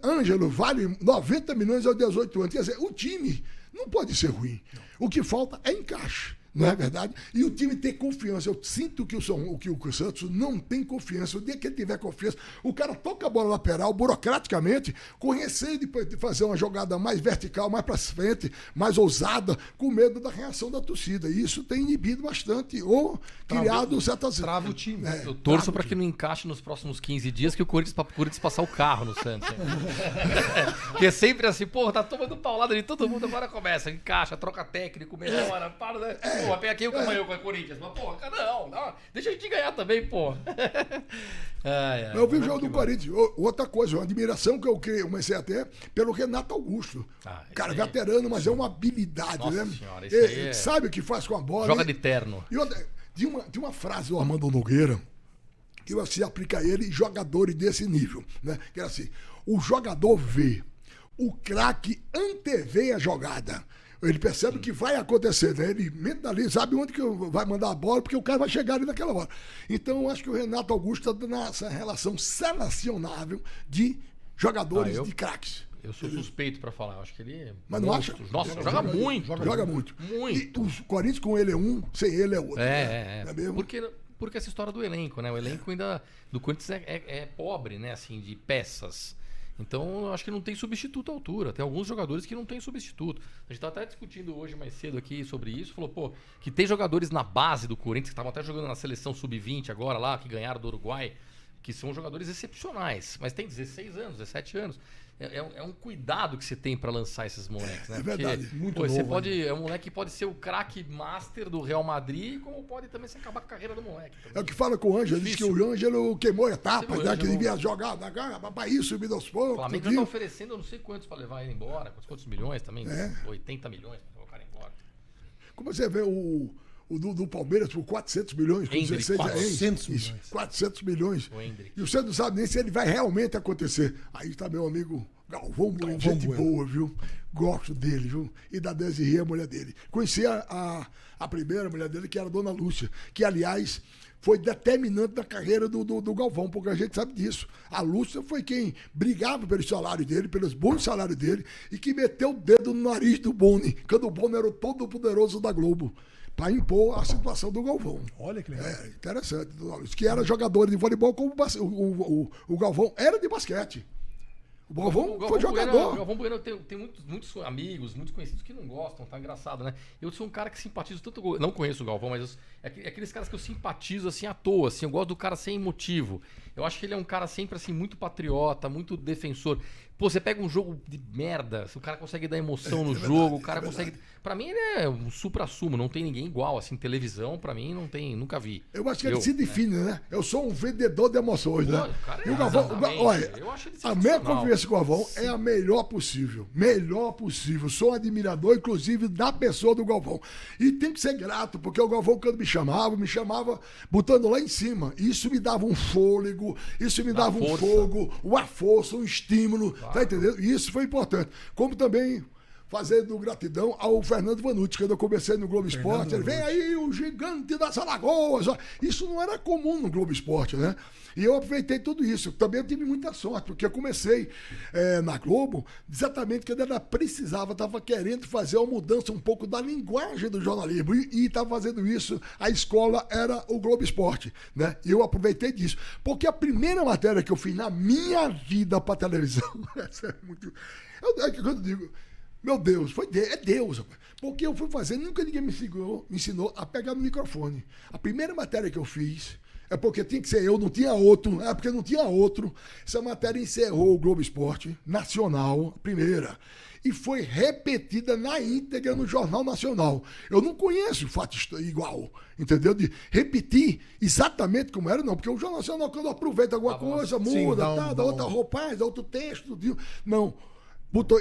Ângelo, vale 90 milhões aos 18 anos. Quer dizer, o time não pode ser ruim. O que falta é encaixe. Não é verdade? E o time ter confiança. Eu sinto que o Santos não tem confiança. O dia que ele tiver confiança, o cara toca a bola lateral, burocraticamente, com receio de fazer uma jogada mais vertical, mais para frente, mais ousada, com medo da reação da torcida. E isso tem inibido bastante, ou criado certas... Trava o time. Eu torço para que não encaixe nos próximos 15 dias que o Corinthians passar o carro no Santos. Porque é sempre assim, porra, tá tomando paulada de todo mundo, agora começa, encaixa, troca técnico, melhora, para, né? Pô, pega aqui o Camanhão com a Corinthians. Mas, porra, não, deixa a gente ganhar também, porra. Eu vi o jogo do Corinthians. Outra coisa, uma admiração que eu comecei a ter pelo Renato Augusto. Cara, veterano, mas é uma habilidade, Nossa né? Senhora, isso aí sabe o que faz com a bola. Joga de terno. E outra, tinha uma frase do Armando Nogueira que eu assim aplica a ele jogadores desse nível, né? Que era assim: o jogador vê, o craque antevê a jogada. Ele percebe o que vai acontecer, né? Ele mentaliza, sabe onde que vai mandar a bola, porque o cara vai chegar ali naquela hora. Então, eu acho que o Renato Augusto está nessa relação selecionável de jogadores, de craques. Eu sou suspeito para falar, eu acho que ele... Mas não acha? Nossa, joga muito. Joga muito. Muito. E o Corinthians com ele é um, sem ele é outro. É mesmo? Porque essa história do elenco, né? O elenco ainda do Corinthians é pobre, né? Assim, de peças. Então, eu acho que não tem substituto à altura. Tem alguns jogadores que não tem substituto. A gente estava até discutindo hoje mais cedo aqui sobre isso. Falou, pô, que tem jogadores na base do Corinthians, que estavam até jogando na seleção sub-20 agora lá, que ganharam do Uruguai, que são jogadores excepcionais. Mas tem 16 anos, 17 anos. É um cuidado que você tem para lançar esses moleques, né? É verdade. Porque, muito pô, novo, você pode, é um moleque que pode ser o craque master do Real Madrid, como pode também se acabar com a carreira do moleque. É o que fala com o Ângelo, diz que o Ângelo queimou etapas, né? Que devia jogar, para isso, subir aos poucos. O Flamengo já está oferecendo eu não sei quantos para levar ele embora, quantos milhões também, 80 milhões para colocar ele embora. Como você vê o do Palmeiras por 400 milhões, com Hendrick, 16 400 isso, milhões. 400 milhões. O Hendrick. E você não sabe nem se ele vai realmente acontecer. Aí está meu amigo Galvão Bueno, gente Bueno. boa, viu? Gosto dele, viu? E da Desirê, a mulher dele. Conheci a primeira mulher dele, que era a Dona Lúcia, que, aliás, foi determinante na carreira do Galvão, porque a gente sabe disso. A Lúcia foi quem brigava pelo salário dele, pelos bons salários dele, e que meteu o dedo no nariz do Boni, quando o Boni era o todo-poderoso da Globo, para impor a situação do Galvão. Olha que legal. É, interessante. Dona Lúcia, que era jogador de voleibol, como o Galvão era de basquete. O Galvão foi jogador. O Galvão Bueno tem muitos amigos, muitos conhecidos que não gostam, tá engraçado, né? Eu sou um cara que simpatizo tanto. Não conheço o Galvão, mas é aqueles caras que eu simpatizo assim à toa, assim. Eu gosto do cara sem motivo. Eu acho que ele é um cara sempre assim, muito patriota, muito defensor. Pô, você pega um jogo de merda, se o cara consegue dar emoção no jogo, o cara consegue. Pra mim, ele é um supra-sumo, não tem ninguém igual. Assim, televisão, pra mim, não tem, nunca vi. Eu acho que ele se define, né? Eu sou um vendedor de emoções, né? O cara E o Galvão, olha, eu acho ele a minha sensacional. convivência com o Galvão é a melhor possível. Melhor possível. Sou um admirador, inclusive, da pessoa do Galvão. E tem que ser grato, porque o Galvão, quando me chamava botando lá em cima. Isso me dava um fôlego, isso me dava um fogo, uma força, um estímulo. Tá entendendo? E isso foi importante. Como também fazendo gratidão ao Fernando Vanucci, quando eu comecei no Globo Esporte. Ele vem aí o gigante das Alagoas. Isso não era comum no Globo Esporte, né? E eu aproveitei tudo isso. Também eu tive muita sorte, porque eu comecei na Globo exatamente quando ela precisava, estava querendo fazer uma mudança um pouco da linguagem do jornalismo. E estava fazendo isso, a escola era o Globo Esporte, né? E eu aproveitei disso. Porque a primeira matéria que eu fiz na minha vida para televisão, essa é muito... Quando eu digo... Meu Deus, é Deus, rapaz. Porque eu fui fazer, nunca ninguém me ensinou a pegar no microfone. A primeira matéria que eu fiz é porque tinha que ser eu, não tinha outro. É porque não tinha outro. Essa matéria encerrou o Globo Esporte Nacional, a primeira. E foi repetida na íntegra no Jornal Nacional. Eu não conheço fato igual, entendeu? De repetir exatamente como era, não. Porque o Jornal Nacional, quando aproveita alguma coisa, muda, dá outra roupagem, dá outro texto. Não.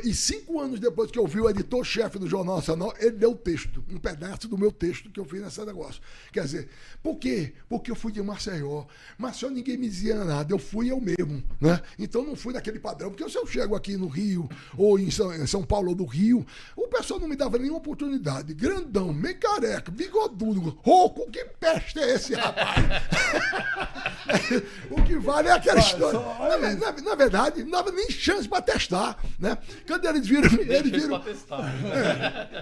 E 5 anos depois que eu vi o editor-chefe do Jornal Nacional, ele deu o texto, um pedaço do meu texto que eu fiz nesse negócio. Quer dizer, por quê? Porque eu fui de Maceió. Maceió ninguém me dizia nada, eu fui eu mesmo, né? Então não fui naquele padrão, porque se eu chego aqui no Rio, ou em São Paulo ou do Rio, o pessoal não me dava nenhuma oportunidade. Grandão, meio careca, bigodudo, rouco, que peste é esse rapaz? O que vale é aquela história. Na verdade, não dava nem chance para testar, né? Quando eles viram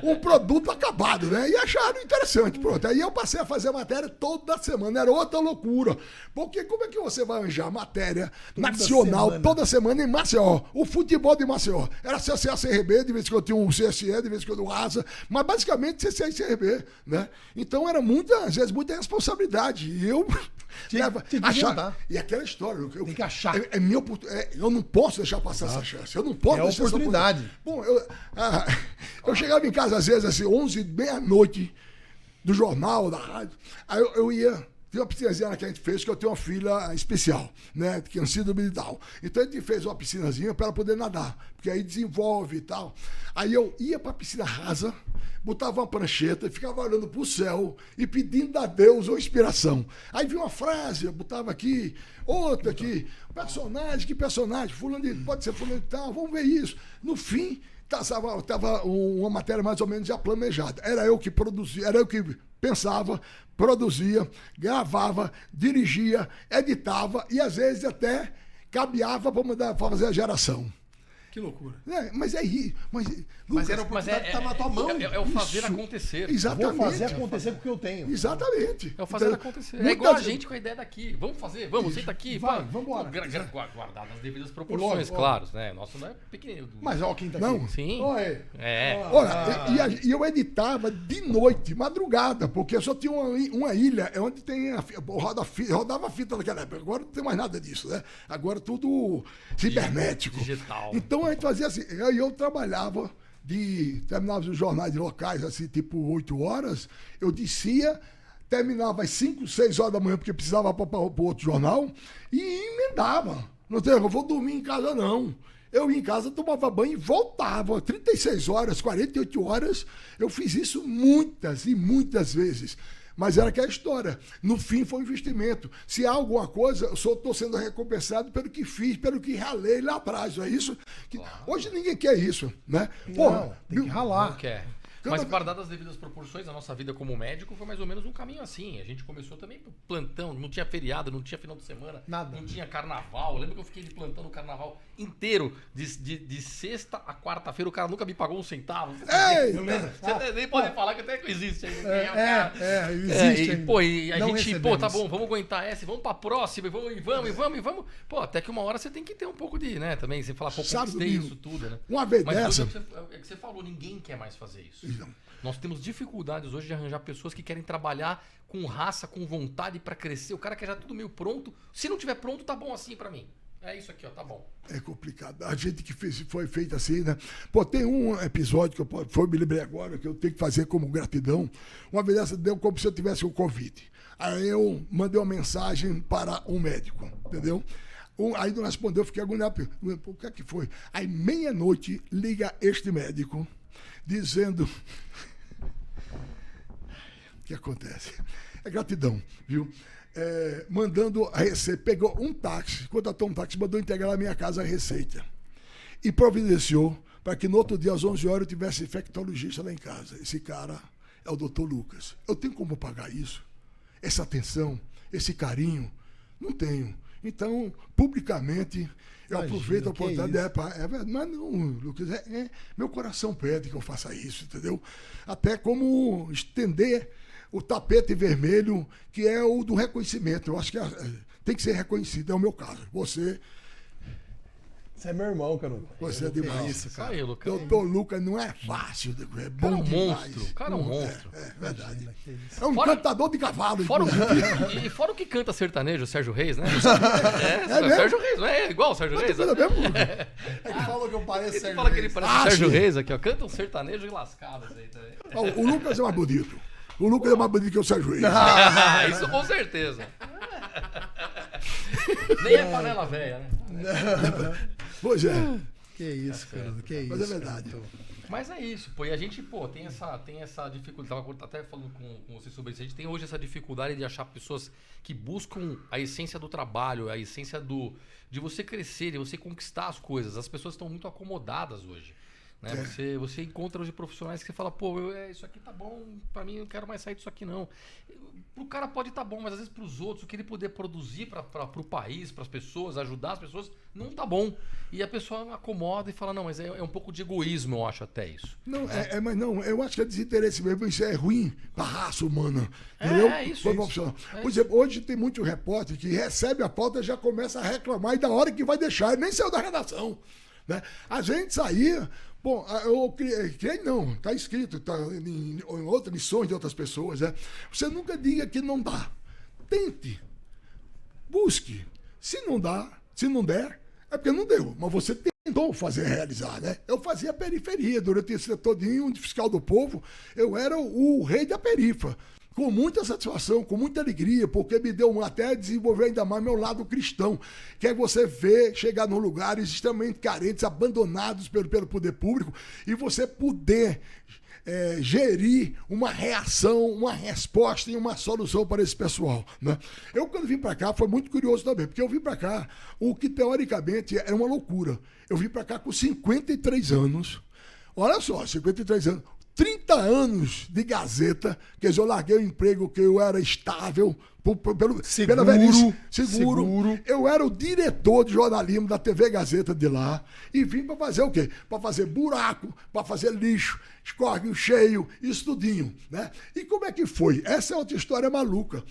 um produto acabado, né? E acharam interessante, pronto. Aí eu passei a fazer matéria toda semana, era outra loucura. Porque como é que você vai arranjar matéria nacional toda semana em Maceió? O futebol de Maceió era CSA CRB, de vez em quando tinha um CSE, de vez em quando um Asa, mas basicamente CSA e CRB, né? Então era às vezes muita responsabilidade. E eu achar. E aquela história. Tem que achar. Eu não posso deixar passar essa chance. Eu não posso deixar oportunidade. Bom, eu chegava em casa às vezes assim, 11, meia-noite, do jornal, da rádio. Aí eu ia. Tem uma piscinazinha que a gente fez, que eu tenho uma filha especial, né? Que é síndrome de Down. Então a gente fez uma piscinazinha para ela poder nadar, porque aí desenvolve e tal. Aí eu ia para a piscina rasa, botava uma prancheta e ficava olhando para o céu e pedindo a Deus uma inspiração. Aí vi uma frase, eu botava aqui, outra aqui, que personagem, pode ser fulano de tal, vamos ver isso. No fim, estava uma matéria mais ou menos já planejada. Era eu que produzia, era eu que pensava, produzia, gravava, dirigia, editava e às vezes até cabeava para fazer a geração. Que loucura. Mas era a oportunidade que estava na tua mão. É o fazer acontecer. Exatamente. Vou fazer acontecer com o que eu tenho. Exatamente. É o fazer acontecer. É igual a gente com a ideia daqui. Vamos fazer, senta aqui. Vamos embora. Guardado as devidas proporções, claro. Né? Nosso não é pequenininho. Mas olha quem tá aqui. Não. Sim. Oi. Olha, e eu editava de noite, madrugada, porque eu só tinha uma ilha onde tem rodava fita naquela época. Agora não tem mais nada disso, né? Agora tudo cibernético. Digital. Então a gente fazia assim, eu trabalhava, terminava os jornais locais, assim, tipo 8 horas, eu descia, terminava às 5, 6 horas da manhã, porque precisava para outro jornal, e emendava. Não tem, eu vou dormir em casa, não. Eu ia em casa, tomava banho e voltava. 36 horas, 48 horas. Eu fiz isso muitas e muitas vezes. Mas era aquela história. No fim, foi um investimento. Se há alguma coisa, eu estou sendo recompensado pelo que fiz, pelo que ralei lá atrás. Não é isso? Hoje ninguém quer isso, né? Não, tem que ralar. Não quer. Mas guardadas as devidas proporções, a nossa vida como médico foi mais ou menos um caminho assim. A gente começou também por plantão, não tinha feriado, não tinha final de semana, Nada. não tinha carnaval. Eu lembro que eu fiquei de plantão no carnaval inteiro, de sexta a quarta-feira, o cara nunca me pagou um centavo. Ei! Você nem pode falar que até existe ainda. Existe ainda. Pô, e a Não gente, pô, tá recebemos. bom, vamos aguentar essa, vamos pra próxima, e vamos. Pô, até que uma hora você tem que ter um pouco de, né, também, você fala, pô, Sabe, conquistei Domingo, isso tudo, né? uma vez Mas dessa- é que você falou, ninguém quer mais fazer isso. Não. Nós temos dificuldades hoje de arranjar pessoas que querem trabalhar com raça, com vontade pra crescer. O cara quer já tudo meio pronto. Se não tiver pronto, tá bom assim pra mim. É isso aqui, ó, tá bom. É complicado. A gente que foi feito assim, né? Pô, tem um episódio que me lembrei agora, que eu tenho que fazer como gratidão. Uma vez dessa deu como se eu tivesse o Covid. Aí eu mandei uma mensagem para um médico, entendeu? Aí não respondeu, eu fiquei agoniado. O que é que foi? Aí, meia-noite, liga este médico, dizendo... O que acontece? É gratidão, viu? Mandando a receita, pegou um táxi, contratou um táxi, mandou entregar na minha casa a receita. E providenciou para que no outro dia, às 11 horas, eu tivesse infectologista lá em casa. Esse cara é o Dr. Lucas. Eu tenho como pagar isso? Essa atenção, esse carinho? Não tenho. Então, publicamente, eu Imagina, aproveito a que oportunidade. Mas não, Lucas, meu coração pede que eu faça isso, entendeu? Até como estender o tapete vermelho, que é o do reconhecimento. Eu acho que tem que ser reconhecido, é o meu caso. Você é meu irmão, Canuto. é demais. Isso, Isso cara. aí, Lucas. Doutor Lucas não é fácil, é O cara é bom um demais. monstro. O cara é um monstro. É verdade. Imagina, que isso. É um Fora- cantador de cavalo, Fora inclusive. e fora o que canta sertanejo, o Sérgio Reis, né? mesmo? Sérgio Reis, não é igual o Sérgio Reis? Coisa mesmo? É que falou que eu pareço Ele Sérgio fala que ele Reis. parece o Ah, Sérgio sim. Reis aqui, ó. Canta um sertanejo e lascadas aí também. Ó, o Lucas é mais bonito. O Lucas é mais bonito que o Sérgio Reis. Isso com certeza. Nem é panela velha, né? Pois é, Que isso, Canuto, que isso. mas é verdade. Canuto. Mas é isso, pô. E a gente, pô, tem essa dificuldade. Tava até falando com você sobre isso. A gente tem hoje essa dificuldade de achar pessoas que buscam a essência do trabalho, a essência de você crescer, de você conquistar as coisas. As pessoas estão muito acomodadas hoje. Né? Você encontra hoje profissionais que você fala, pô, isso aqui tá bom, pra mim eu não quero mais sair disso aqui não. Pro cara pode tá bom, mas às vezes pros outros, o que ele puder produzir pro país, pras pessoas, ajudar as pessoas, não tá bom. E a pessoa acomoda e fala, não, mas é um pouco de egoísmo, eu acho até isso. Não, mas não, eu acho que é desinteresse mesmo, isso é ruim pra raça humana. Entendeu? Isso, Foi isso. profissional. É Por exemplo, hoje tem muito repórter que recebe a pauta e já começa a reclamar, e da hora que vai deixar, ele nem saiu da redação. Né? A gente saía. Bom, eu criei não, está escrito, está em outras lições de outras pessoas. Né? Você nunca diga que não dá. Tente. Busque. Se não dá, se não der, é porque não deu. Mas você tentou fazer realizar, né? Eu fazia periferia durante esse todinho de fiscal do povo. Eu era o rei da perifa. Com muita satisfação, com muita alegria, porque me deu até desenvolver ainda mais meu lado cristão, que é você ver, chegar num lugares extremamente carentes, abandonados pelo poder público, e você poder gerir uma reação, uma resposta e uma solução para esse pessoal. Né? Eu, quando vim para cá, foi muito curioso também, porque eu vim para cá, o que teoricamente é uma loucura. Eu vim para cá com 53 anos, olha só, 53 anos, 30 anos de Gazeta, quer dizer, eu larguei o emprego que eu era estável, pela velhice, seguro. Eu era o diretor de jornalismo da TV Gazeta de lá e vim para fazer o quê? Para fazer buraco, para fazer lixo, escorrego cheio, isso tudinho. Né? E como é que foi? Essa é outra história maluca.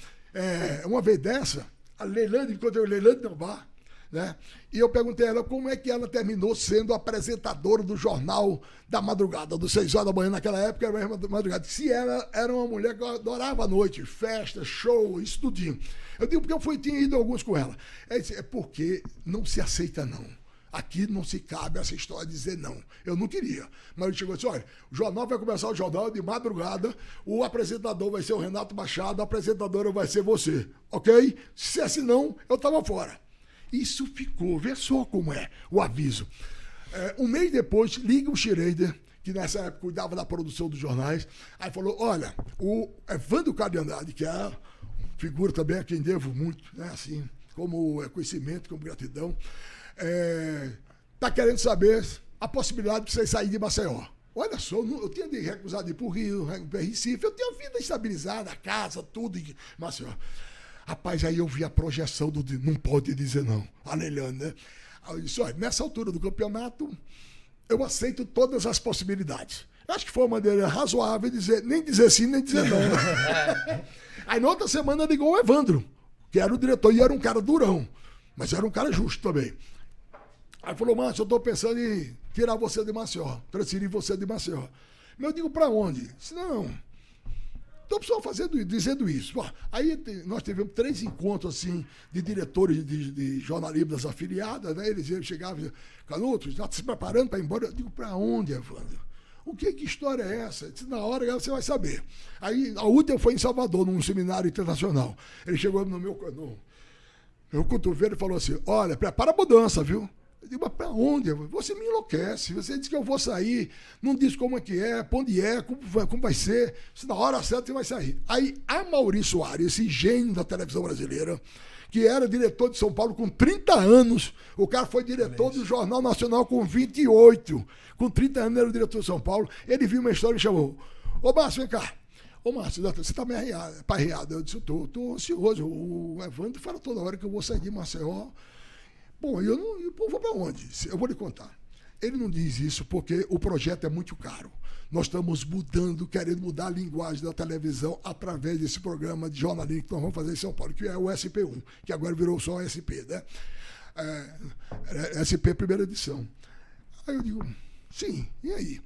Uma vez dessa, a Leilândia, encontrei o Leilândia no bar, né? E eu perguntei a ela como é que ela terminou sendo apresentadora do jornal da madrugada, dos 6 horas da manhã, naquela época era mesmo da madrugada. Se ela era uma mulher que adorava a noite, festa, show, isso tudinho. Eu digo porque eu tinha ido alguns com ela. Ela disse, é porque não se aceita não. Aqui não se cabe essa história de dizer não. Eu não queria. Mas ele chegou e disse, olha, o jornal vai começar o jornal de madrugada, o apresentador vai ser o Renato Machado, a apresentadora vai ser você. Ok? Se assim não, eu estava fora. Isso ficou, vê só como é o aviso. Um mês depois, liga o Schrader, que nessa época cuidava da produção dos jornais, aí falou, olha, o Evandro Carlos de Andrade, que é figura também a quem devo muito, né, assim, como conhecimento, como gratidão, está querendo saber a possibilidade de você sair de Maceió. Olha só, eu tinha de recusar de ir para o Rio, para Recife, eu tinha a vida estabilizada, a casa, tudo em Maceió. Rapaz, aí eu vi a projeção do não pode dizer não, anelhando, né? Aí eu disse, olha, nessa altura do campeonato, eu aceito todas as possibilidades. Eu acho que foi uma maneira razoável dizer, nem dizer sim, nem dizer não. Aí na outra semana ligou o Evandro, que era o diretor, e era um cara durão, mas era um cara justo também. Aí falou, Márcio, eu estou pensando em tirar você de Maceió, transferir você de Maceió. Mas eu digo, para onde? Disse, não, estou só dizendo isso. Bom, aí nós tivemos 3 encontros assim, de diretores de jornalismo das afiliadas, né? Eles chegavam e Canuto, já se preparando para ir embora. Eu digo, para onde, Evandro? Que história é essa? Disse, na hora você vai saber. Aí a última foi em Salvador, num seminário internacional. Ele chegou no meu cotovelo e falou assim, olha, prepara a mudança, viu? Eu digo, mas para onde? Você me enlouquece. Você disse que eu vou sair, não diz como é que é, para onde é, como vai ser. Se na hora certa você vai sair. Aí, a Maurício Soares, esse gênio da televisão brasileira, que era diretor de São Paulo com 30 anos, o cara foi diretor do Jornal Nacional com 28. Com 30 anos era o diretor de São Paulo. Ele viu uma história e me chamou. Ô, Márcio, vem cá. Ô, Márcio, você está meio arreado. Eu disse, eu estou ansioso. O Evandro fala toda hora que eu vou sair de Maceió. Bom, eu vou para onde? Eu vou lhe contar. Ele não diz isso porque o projeto é muito caro. Nós estamos querendo mudar a linguagem da televisão através desse programa de jornalismo que nós vamos fazer em São Paulo, que é o SP1, que agora virou só SP, né? SP primeira edição. Aí eu digo, sim, e aí?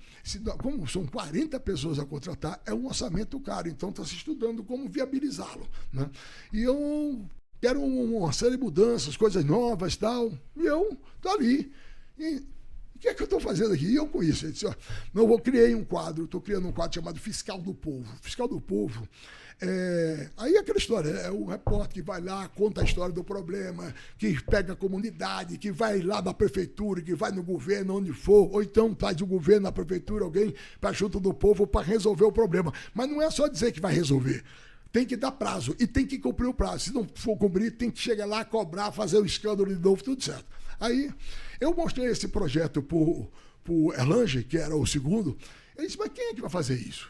Como são 40 pessoas a contratar, é um orçamento caro, então está se estudando como viabilizá-lo, né? E eu quero uma série de mudanças, coisas novas e tal. E eu estou ali. E o que é que eu estou fazendo aqui? E eu com isso. Eu disse, criei um quadro, estou criando um quadro chamado Fiscal do Povo. Fiscal do Povo. Aí é aquela história, é o repórter que vai lá, conta a história do problema, que pega a comunidade, que vai lá na prefeitura, que vai no governo, onde for, ou então faz o governo, na prefeitura, alguém para junto do povo para resolver o problema. Mas não é só dizer que vai resolver. Tem que dar prazo e tem que cumprir o prazo. Se não for cumprir, tem que chegar lá, cobrar, fazer o escândalo de novo, tudo certo. Aí, eu mostrei esse projeto para o Erlange, que era o segundo. Ele disse, mas quem é que vai fazer isso?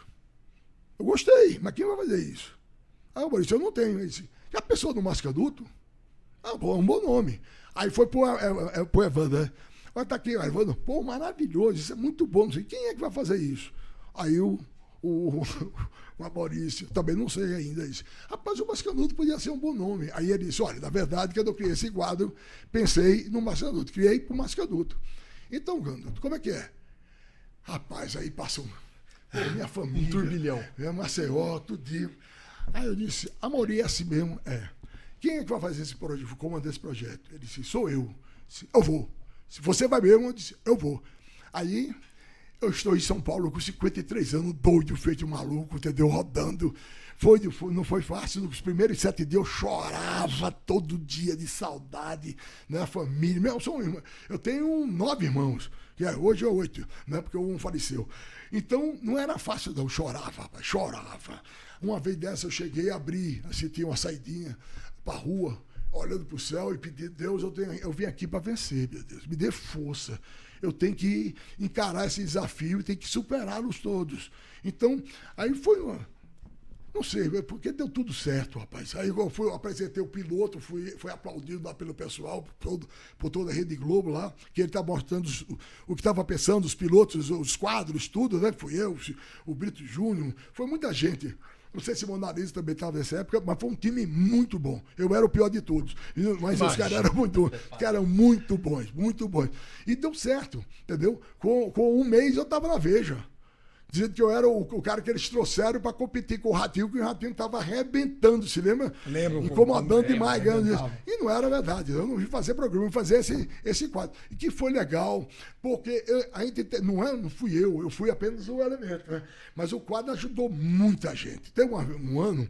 Eu gostei, mas quem vai fazer isso? Aí eu disse, eu não tenho. Ele disse, já pensou no Mascaduto? Bom, um bom nome. Aí foi para o Evandro, né? Olha, tá aqui, Evandro. Pô, maravilhoso, isso é muito bom. Não sei, quem é que vai fazer isso? Aí o Maurício, também não sei ainda isso. Rapaz, o Mascanuto podia ser um bom nome. Aí ele disse, olha, na verdade, quando eu criei esse quadro, pensei no Mascanuto, criei para o Mascanuto. Então, Ganuto, como é que é? Rapaz, aí passou minha família. Um turbilhão. Minha Maceió, tudinho. Aí eu disse, Amorim é assim mesmo? Quem é que vai fazer esse projeto, comandar esse projeto? Ele disse, sou eu. Disse, eu vou. Se você vai mesmo, eu disse, eu vou. Aí eu estou em São Paulo com 53 anos, doido, feito maluco, entendeu? Rodando. Não foi fácil. Nos primeiros 7 dias eu chorava todo dia de saudade, né? Família. Eu tenho 9 irmãos, que hoje é 8, né? Porque um faleceu. Então, não era fácil, não. Chorava, rapaz, chorava. Uma vez dessa eu cheguei a abrir, assim, tinha uma saidinha para a rua, olhando para o céu e pedi, Deus, eu vim aqui para vencer, meu Deus, me dê força. Eu tenho que encarar esse desafio e tenho que superá-los todos. Então, aí foi não sei, porque deu tudo certo, rapaz. Aí eu apresentei o piloto, foi aplaudido lá pelo pessoal, por toda a Rede Globo lá, que ele está mostrando o que estava pensando, os pilotos, os quadros, tudo, né? Fui eu, o Brito Júnior, foi muita gente. Não sei se o Monalisa também estava nessa época, mas foi um time muito bom. Eu era o pior de todos. Mas os caras eram muito bons, muito bons. E deu certo, entendeu? Com um mês eu estava na Veja. Dizendo que eu era o cara que eles trouxeram para competir com o Ratinho, que o Ratinho estava arrebentando, se lembra? Lembro. Incomodando demais, ganhando isso. E não era verdade. Eu não vim fazer programa, eu vim fazer esse quadro. E que foi legal, porque não fui eu fui apenas o elemento, né? Mas o quadro ajudou muita gente. Tem um ano,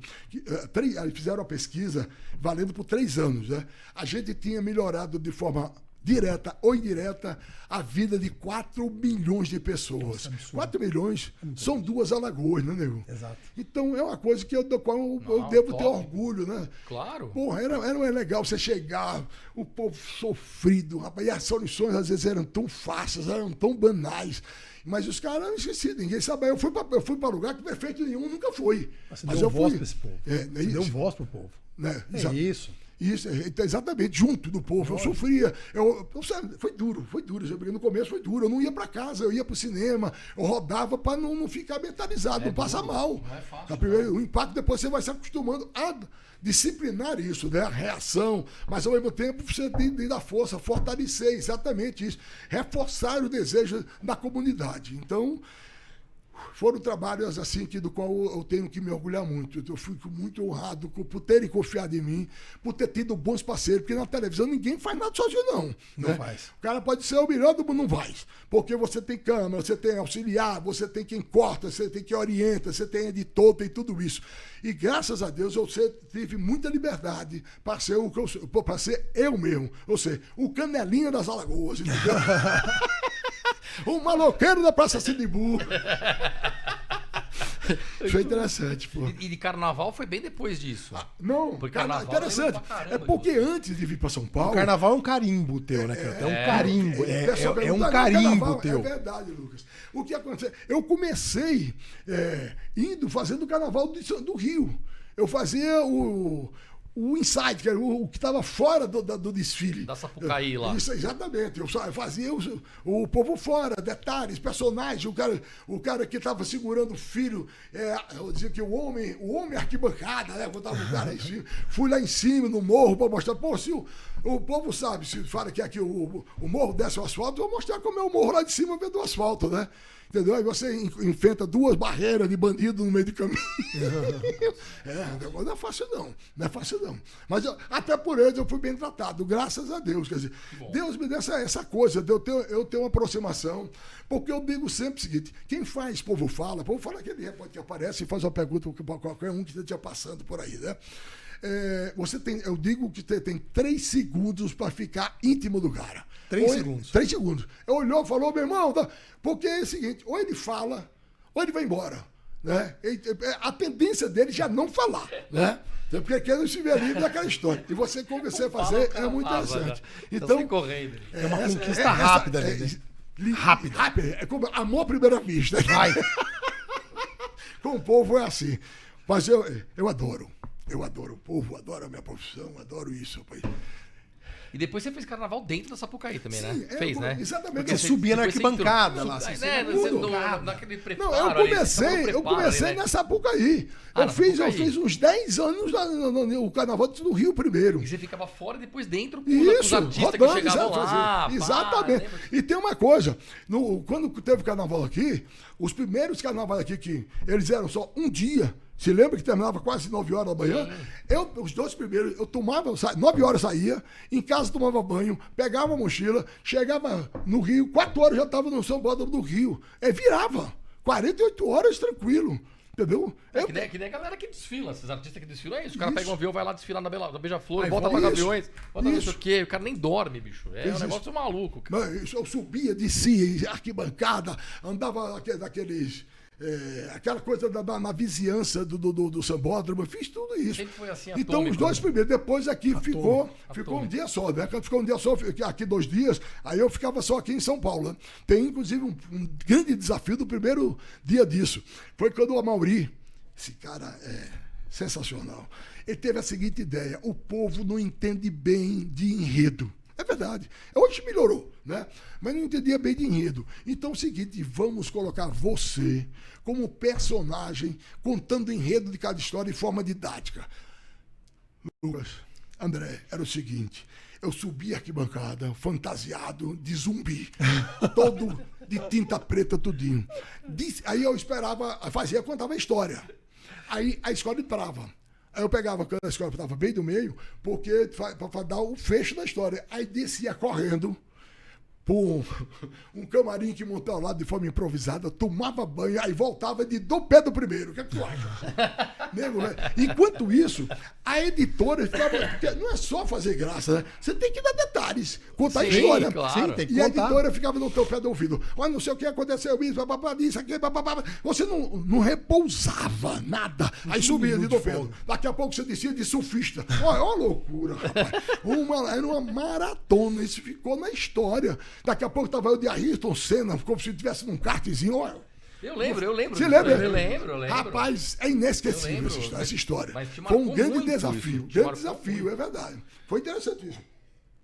fizeram a pesquisa valendo por 3 anos, né? A gente tinha melhorado de forma direta ou indireta, a vida de 4 milhões de pessoas. Nossa, 4 milhões são 2 Alagoas, né, nego? Exato. Então é uma coisa que da qual eu Não, devo top. ter orgulho, né? Claro. Porra, era legal você chegar, o povo sofrido, rapaz, e as soluções às vezes eram tão fáceis, eram tão banais. Mas os caras não esqueciam, ninguém sabia. Eu fui para lugar que prefeito nenhum nunca foi. Você Mas deu eu voz fui. para esse povo. É, Você deu voz para o povo. né? É isso. Isso, exatamente, junto do povo. Eu sofria. Sabe, foi duro. No começo foi duro. Eu não ia para casa, eu ia para o cinema, eu rodava para não ficar mentalizado, não passar mal. Não é fácil, Primeiro, o impacto, depois você vai se acostumando a disciplinar isso, né? A reação, mas ao mesmo tempo você tem de dar força, fortalecer exatamente isso, reforçar o desejo da comunidade. Então, foram trabalhos assim do qual eu tenho que me orgulhar muito. Eu fico muito honrado por terem confiado em mim, por ter tido bons parceiros, porque na televisão ninguém faz nada sozinho, não. Não faz. O cara pode ser o melhor do mundo, não faz. Porque você tem câmera, você tem auxiliar, você tem quem corta, você tem quem orienta, você tem editor, tem tudo isso. E graças a Deus eu tive muita liberdade para ser o que para ser eu mesmo. Ou seja, o canelinha das Alagoas, entendeu? O maloqueiro da Praça Sinimbu. Foi interessante, pô. E de carnaval foi bem depois disso. Não, Porque carnaval interessante. lembra pra caramba É porque antes de vir para São Paulo. O carnaval é um carimbo teu, né, cara? É um carimbo. É um carimbo teu. É verdade, Lucas. O que aconteceu? Eu comecei fazendo o carnaval do Rio. Eu fazia o inside, que era o que estava fora do desfile. Da Sapucaí lá. Isso, exatamente. Eu fazia o povo fora, detalhes, personagens, o cara que estava segurando o filho, eu dizia que o homem arquibancada, né? Botava o cara em cima. Fui lá em cima, no morro, para mostrar, pô, se o povo sabe, se fala que aqui o morro desce o asfalto, eu vou mostrar como é o morro lá de cima vendo o asfalto, né? Entendeu? Aí você enfrenta 2 barreiras de bandido no meio do caminho. Não é fácil não. Não é fácil não. Mas até por eles eu fui bem tratado, graças a Deus. Quer dizer, Deus me deu essa coisa de eu ter uma aproximação. Porque eu digo sempre o seguinte: quem faz Povo Fala é aquele repórter que aparece e faz uma pergunta para qualquer um que esteja passando por aí, né? Eu digo que tem 3 segundos para ficar íntimo do cara. 3 segundos. 3 segundos. Eu olhou e falou, meu irmão, porque é o seguinte, ou ele fala, ou ele vai embora. Né? A tendência dele já não falar. Né? Porque quer não se ver livre daquela história. E você convencer a fazer é muito interessante. Então, correndo. É uma conquista rápida, né? Rápida. É como amor à primeira vista. Vai. Com o povo é assim. Mas eu adoro. Eu adoro o povo, adoro a minha profissão, adoro isso, rapaz. E depois você fez carnaval dentro da Sapucaí também, Sim, né? Fez, né? Exatamente. Porque você subia na depois arquibancada entrou. lá. Naquele Não, preparo eu ali, comecei né? na Sapucaí. Na Eu fiz Sapucaí. uns 10 anos no carnaval do Rio primeiro. E você ficava fora e depois dentro com Isso, os artistas rodando, que chegavam sabe, lá. exatamente. lembra? E tem uma coisa, quando teve carnaval aqui, os primeiros carnavais aqui que eles eram só um dia. Se lembra que terminava quase 9 horas da manhã? Os 2 primeiros, eu tomava, 9 horas saía, em casa tomava banho, pegava a mochila, chegava no Rio, 4 horas já estava no São Bódromo do Rio. Virava. 48 horas tranquilo. Entendeu? Que nem a galera que desfila, esses artistas que desfilam, é isso. O cara Isso. pega um avião, vai lá desfilar na Beija-Flor, Aí volta vai. pra Isso. Gaviões, volta não sei Isso. o quê. O cara nem dorme, bicho. É um Isso. negócio maluco, cara. Mas eu subia, descia, arquibancada, andava daqueles. Aquela coisa na vizinhança do Sambódromo, eu fiz tudo isso. Sempre foi assim, Então, os atômico, 2 né? primeiros, depois aqui ficou Atômico. um dia só, né? Quando ficou um dia só, aqui 2 dias, aí eu ficava só aqui em São Paulo. Né? Tem, inclusive, um grande desafio do primeiro dia disso. Foi quando o Amaury, esse cara é sensacional, ele teve a seguinte ideia: o povo não entende bem de enredo. É verdade. Hoje melhorou, né? Mas não entendia bem de enredo. Então é o seguinte, vamos colocar você como personagem contando o enredo de cada história de forma didática. Lucas, André, era o seguinte, eu subi a arquibancada fantasiado de zumbi, todo de tinta preta tudinho. Aí eu esperava, contava a história. Aí a escola entrava. Aí eu pegava, quando a escola estava bem do meio, porque para dar o fecho da história. Aí descia correndo, por um camarim que montou ao lado de forma improvisada, tomava banho, aí voltava do pé do primeiro. O que é que tu acha? Nego, né? Enquanto isso, a editora ficava... Porque não é só fazer graça, né? Você tem que dar detalhes, contar a história. Claro. Sim, tem que E a contar. editora ficava no teu pé do ouvido. Olha, não sei o que aconteceu, isso aqui, papapá. Você não repousava nada. Aí subia de Pedro. Daqui a pouco você descia de surfista. Olha uma loucura, rapaz. Era uma maratona. Isso ficou na história. Daqui a pouco tava eu de Ayrton Senna, como se estivesse num kartzinho. Olha. Eu lembro. Você lembra? Eu lembro. Rapaz, é inesquecível essa história. Foi um grande desafio. Grande desafio, é verdade. Foi interessantíssimo.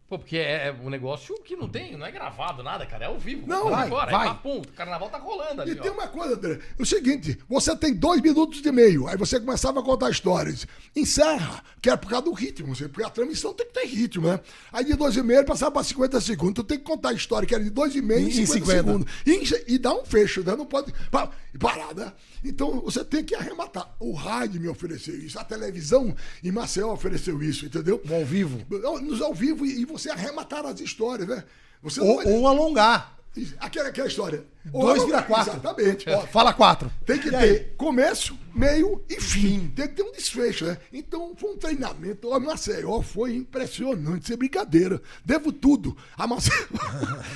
Pô, porque é um negócio que não é gravado nada, cara. É ao vivo. Não, vai. vai. Aí, pum, o carnaval tá rolando ali, E tem uma coisa, André. É o seguinte, você tem 2 minutos e meio, aí você começava a contar histórias. Encerra, que era por causa do ritmo, porque a transmissão tem que ter ritmo, né? Aí de 2,5 ele passava para 50 segundos. Tu tem que contar a história que era de 2,5 em 50 segundos. E dá um fecho, né? Não pode parar, né? Então você tem que arrematar. O rádio me ofereceu isso, a televisão em Maceió ofereceu isso, entendeu? No ao vivo. Nos ao vivo e você arrematar as histórias, né? Você Ou alongar. Aquela história. 2 vira 4. Exatamente. Ó, fala 4. Tem que ter começo, meio e fim. Tem que ter um desfecho, né? Então foi um treinamento. Ó, Maceió foi impressionante, sem brincadeira. Devo tudo a Maceió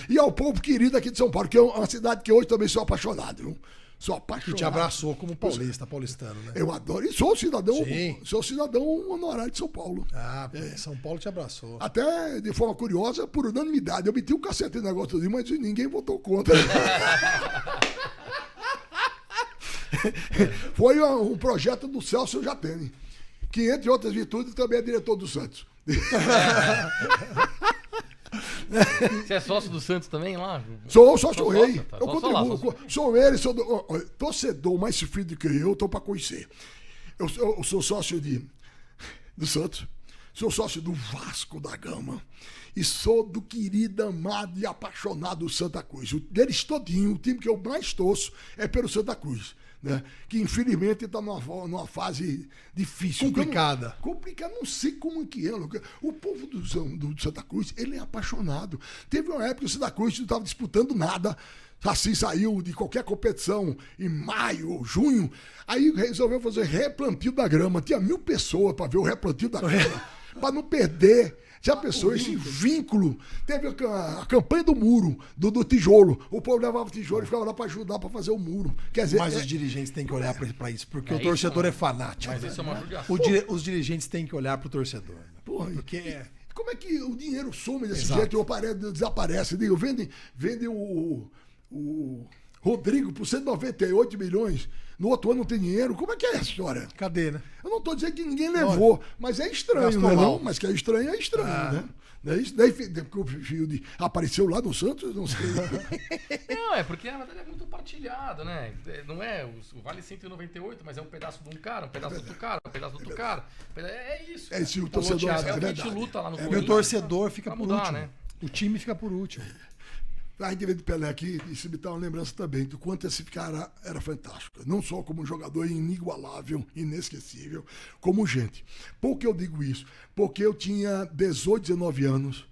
e ao povo querido aqui de São Paulo, que é uma cidade que hoje também sou apaixonado, viu? Sou apaixonado. Que te abraçou como paulistano, né? Eu adoro. E sou cidadão honorário de São Paulo. Ah, São Paulo te abraçou. Até de forma curiosa, por unanimidade. Eu meti um cacete no negócio ali, mas ninguém votou contra. Foi um projeto do Celso Jatene, que, entre outras virtudes, também é diretor do Santos. Você é sócio do Santos também lá? Sou sócio rei. Tá. Eu contribuo. Sou ele, torcedor mais sofrido que eu, estou para conhecer. Eu sou sócio do Santos, sou sócio do Vasco da Gama e sou do querido, amado e apaixonado Santa Cruz. Deles todinho, o time que eu mais torço é pelo Santa Cruz. Né? Que infelizmente está numa fase difícil. Complicada. Complicada, não sei como é que é. O povo do Santa Cruz, ele é apaixonado. Teve uma época que o Santa Cruz não estava disputando nada. Assim saiu de qualquer competição em maio, junho. Aí resolveu fazer replantio da grama. Tinha 1.000 pessoas para ver o replantio da grama. Para não perder. Já pensou esse vínculo? Teve a campanha do muro, do tijolo. O povo levava o tijolo e ficava lá para ajudar para fazer o muro. Quer dizer, mas os dirigentes têm que olhar para isso, porque o isso, torcedor é fanático. Mas isso é uma judiação. Os dirigentes têm que olhar para o torcedor. Porra, Porque como é que o dinheiro some desse Exato. jeito e desaparece? Digo, vende o Rodrigo por 198 milhões. No outro ano não tem dinheiro. Como é que é essa história? cadê, né? Eu não estou dizendo que ninguém levou, mas é estranho, Gastou não é? mal. Não? Mas que é estranho, né? Não é isso? Daí porque o Field apareceu lá no Santos, não sei. Não, é porque na verdade é muito partilhado, né? Não é o vale 198, mas é um pedaço de um cara, um pedaço do outro cara, um pedaço do outro cara. É isso. É isso, o torcedor loteado, É o que a verdade. gente luta lá no E o Corinthians. torcedor fica Pra por mudar, último. né? O time fica por último. A gente vê de Pelé aqui, e se me dá uma lembrança também do quanto esse cara era fantástico. Não só como jogador inigualável, inesquecível, como gente. Por que eu digo isso? Porque eu tinha 18, 19 anos,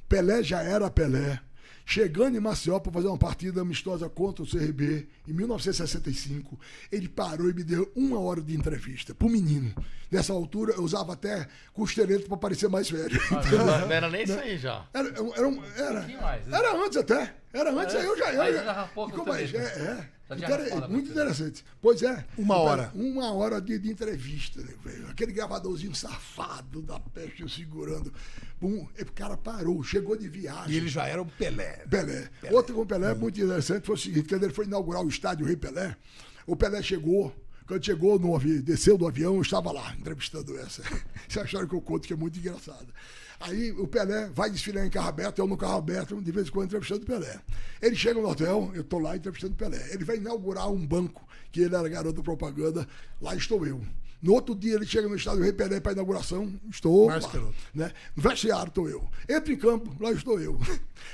Pelé já era Pelé, chegando em Maceió para fazer uma partida amistosa contra o CRB, em 1965, ele parou e me deu 1 hora de entrevista, pro menino. Nessa altura, eu usava até costelete para parecer mais velho. Não era nem isso aí já. Era pouquinho mais, né? era antes até. Era antes, aí eu já... Aí já rapou Como é? também. Já tinha Então, raspado muito bastante. interessante. Pois é. 1 hora. 1 hora de entrevista, né, velho? Aquele gravadorzinho safado da peste eu segurando. Pum, o cara parou, chegou de viagem. E ele já era o Pelé. Pelé. Outro com o Pelé muito interessante foi o seguinte: quando ele foi inaugurar o estádio Rei Pelé, o Pelé chegou. Quando chegou, desceu do avião, eu estava lá, entrevistando essa. Essa é a história que eu conto, que é muito engraçada. Aí o Pelé vai desfilar em carro aberto, eu no carro aberto, de vez em quando entrevistando o Pelé. Ele chega no hotel, eu estou lá entrevistando o Pelé. Ele vai inaugurar um banco, que ele era garoto de propaganda, lá estou eu. No outro dia ele chega no estádio Rei Pelé para a inauguração, estou lá, né? No vestiário estou eu. Entra em campo, lá estou eu.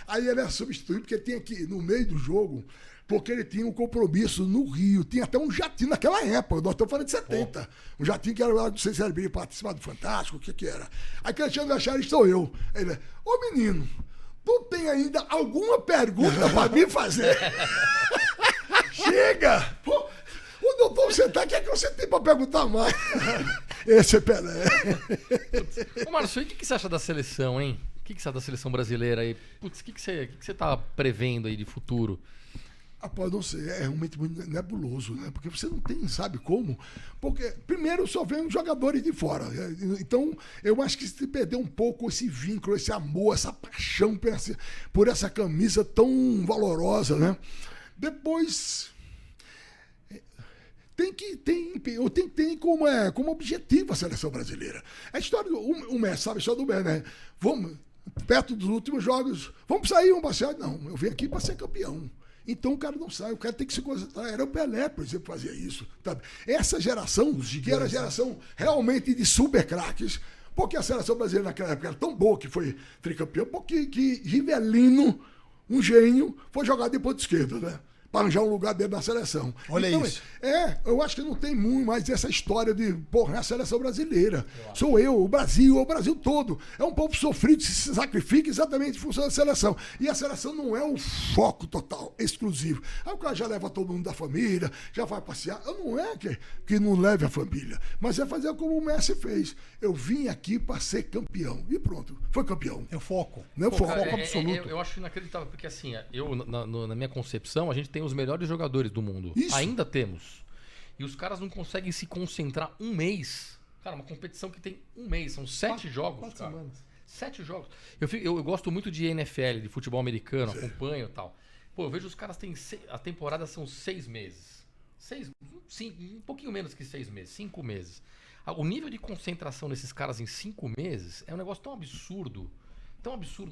Aí ele é substituído, porque tinha que, no meio do jogo, porque ele tinha um compromisso no Rio. Tinha até um jatinho naquela época, nós estamos falando de 70. Um jatinho que era, não sei se era para participar do Fantástico, o que era. Aí quando ele chega no vestiário, estou eu. Ele, ô menino, Tu tem ainda alguma pergunta para me fazer? Chega! Pô, o doutor sentar, o que é que você tem para perguntar mais? Esse é Pelé. Ô, Márcio, e o que você acha da seleção, hein? O que você acha da seleção brasileira aí? Putz, o que você tá prevendo aí de futuro? Pode não ser, é realmente muito nebuloso, né? Porque você não tem, sabe como? Porque, primeiro, só vem os jogadores de fora. Então, eu acho que se perder um pouco esse vínculo, esse amor, essa paixão por essa camisa tão valorosa, né? Depois, tem que ter como objetivo a seleção brasileira. A história do Messi, sabe a história do Messi, né? Vamos, perto dos últimos jogos, vamos sair, vamos passear. Não, eu vim aqui para ser campeão. Então o cara não sai, o cara tem que se concentrar. Era o Pelé, por exemplo, que fazia isso. Sabe? Essa geração, que era a geração realmente de super craques, porque a seleção brasileira naquela época era tão boa que foi tricampeão, porque que Rivelino, um gênio, foi jogar de ponta esquerda, né? Para arranjar um lugar dentro da seleção. Olha então, isso. Eu acho que não tem muito mais essa história de, porra, é a seleção brasileira. Sou eu, o Brasil todo. É um povo sofrido que se sacrifica exatamente em função da seleção. E a seleção não é o foco total, exclusivo. Aí o cara já leva todo mundo da família, já vai passear. Não é que não leve a família, mas é fazer como o Messi fez. Eu vim aqui para ser campeão. E pronto, foi campeão. É o foco. Não é o foco. Foco absoluto. Eu acho inacreditável, porque assim, na minha concepção, a gente tem os melhores jogadores do mundo. Isso. Ainda temos. E os caras não conseguem se concentrar um mês. Cara, uma competição que tem um mês, são 7 jogos, 4 cara. semanas. 7 jogos. Eu gosto muito de NFL, de futebol americano, acompanho e tal. Pô, eu vejo os caras têm a temporada são 6 meses. 5, um pouquinho menos que 6 meses, 5 meses. O nível de concentração desses caras em 5 meses é um negócio tão absurdo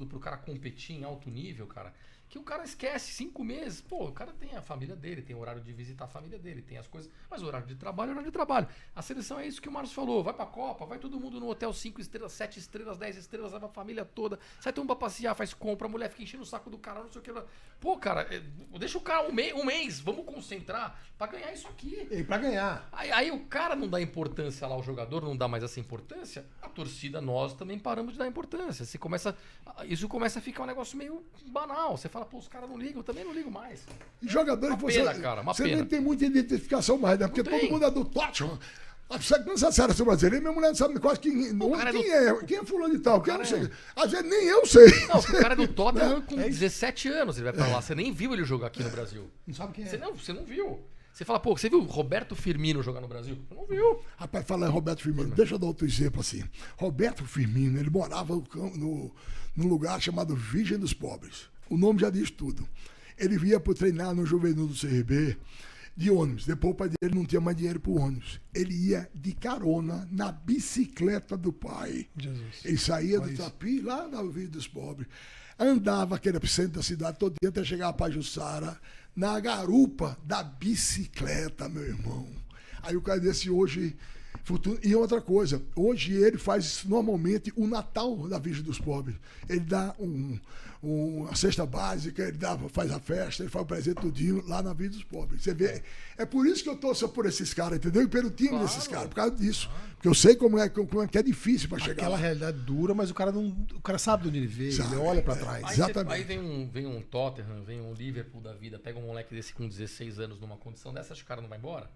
pro cara competir em alto nível, cara, que o cara esquece 5 meses. Pô, o cara tem a família dele, tem o horário de visitar a família dele, tem as coisas, mas o horário de trabalho é horário de trabalho. A seleção é isso que o Márcio falou, vai pra Copa, vai todo mundo no hotel 5 estrelas, 7 estrelas, 10 estrelas, leva a família toda, sai todo mundo pra passear, faz compra, a mulher fica enchendo o saco do cara, não sei o que. Pô, cara, deixa o cara um mês, vamos concentrar pra ganhar isso aqui. E pra ganhar. Aí o cara não dá importância lá, o jogador não dá mais essa importância, a torcida, nós também paramos de dar importância. Isso começa a ficar um negócio meio banal. Você fala, pô, os caras não ligam, eu também não ligo mais. E jogadores que pena, cara, uma você pena. nem tem muita identificação mais, né? Porque Não todo tem. mundo é do Tottenham. Essa seleção brasileira, minha mulher não sabe quase quem é fulano de tal. Quem eu não sei. Às vezes nem eu sei. Não, o cara é do Tottenham com 17 anos, ele vai pra lá. Você nem viu ele jogar aqui no Brasil. Não sabe quem é. Você não viu. Você fala, pô, você viu o Roberto Firmino jogar no Brasil? Você não viu. Rapaz, falar em Roberto Firmino, deixa eu dar outro exemplo assim. Roberto Firmino, ele morava num lugar chamado Virgem dos Pobres. O nome já diz tudo. Ele via para treinar no Juvenil do CRB de ônibus. Depois o pai dele não tinha mais dinheiro para o ônibus. Ele ia de carona na bicicleta do pai. Jesus. Ele saía do Tapi, lá na Virgem dos Pobres. Andava aquele centro da cidade todo dia até chegar a Pajuçara, na garupa da bicicleta, meu irmão. Aí o cara desse hoje... E outra coisa, hoje ele faz normalmente o Natal da Virgem dos Pobres. Ele dá uma cesta básica, faz a festa, ele faz o presente tudinho lá na Virgem dos Pobres. Você vê, é por isso que eu torço por esses caras, entendeu? E pelo time desses caras, por causa disso. Porque eu sei como é que é difícil para chegar Aquela lá. realidade dura, mas o cara sabe de onde ele veio, Sabe, ele olha pra trás. Exatamente. Aí vem um Tottenham, vem um Liverpool da vida, pega um moleque desse com 16 anos numa condição dessa, acha que o cara não vai embora?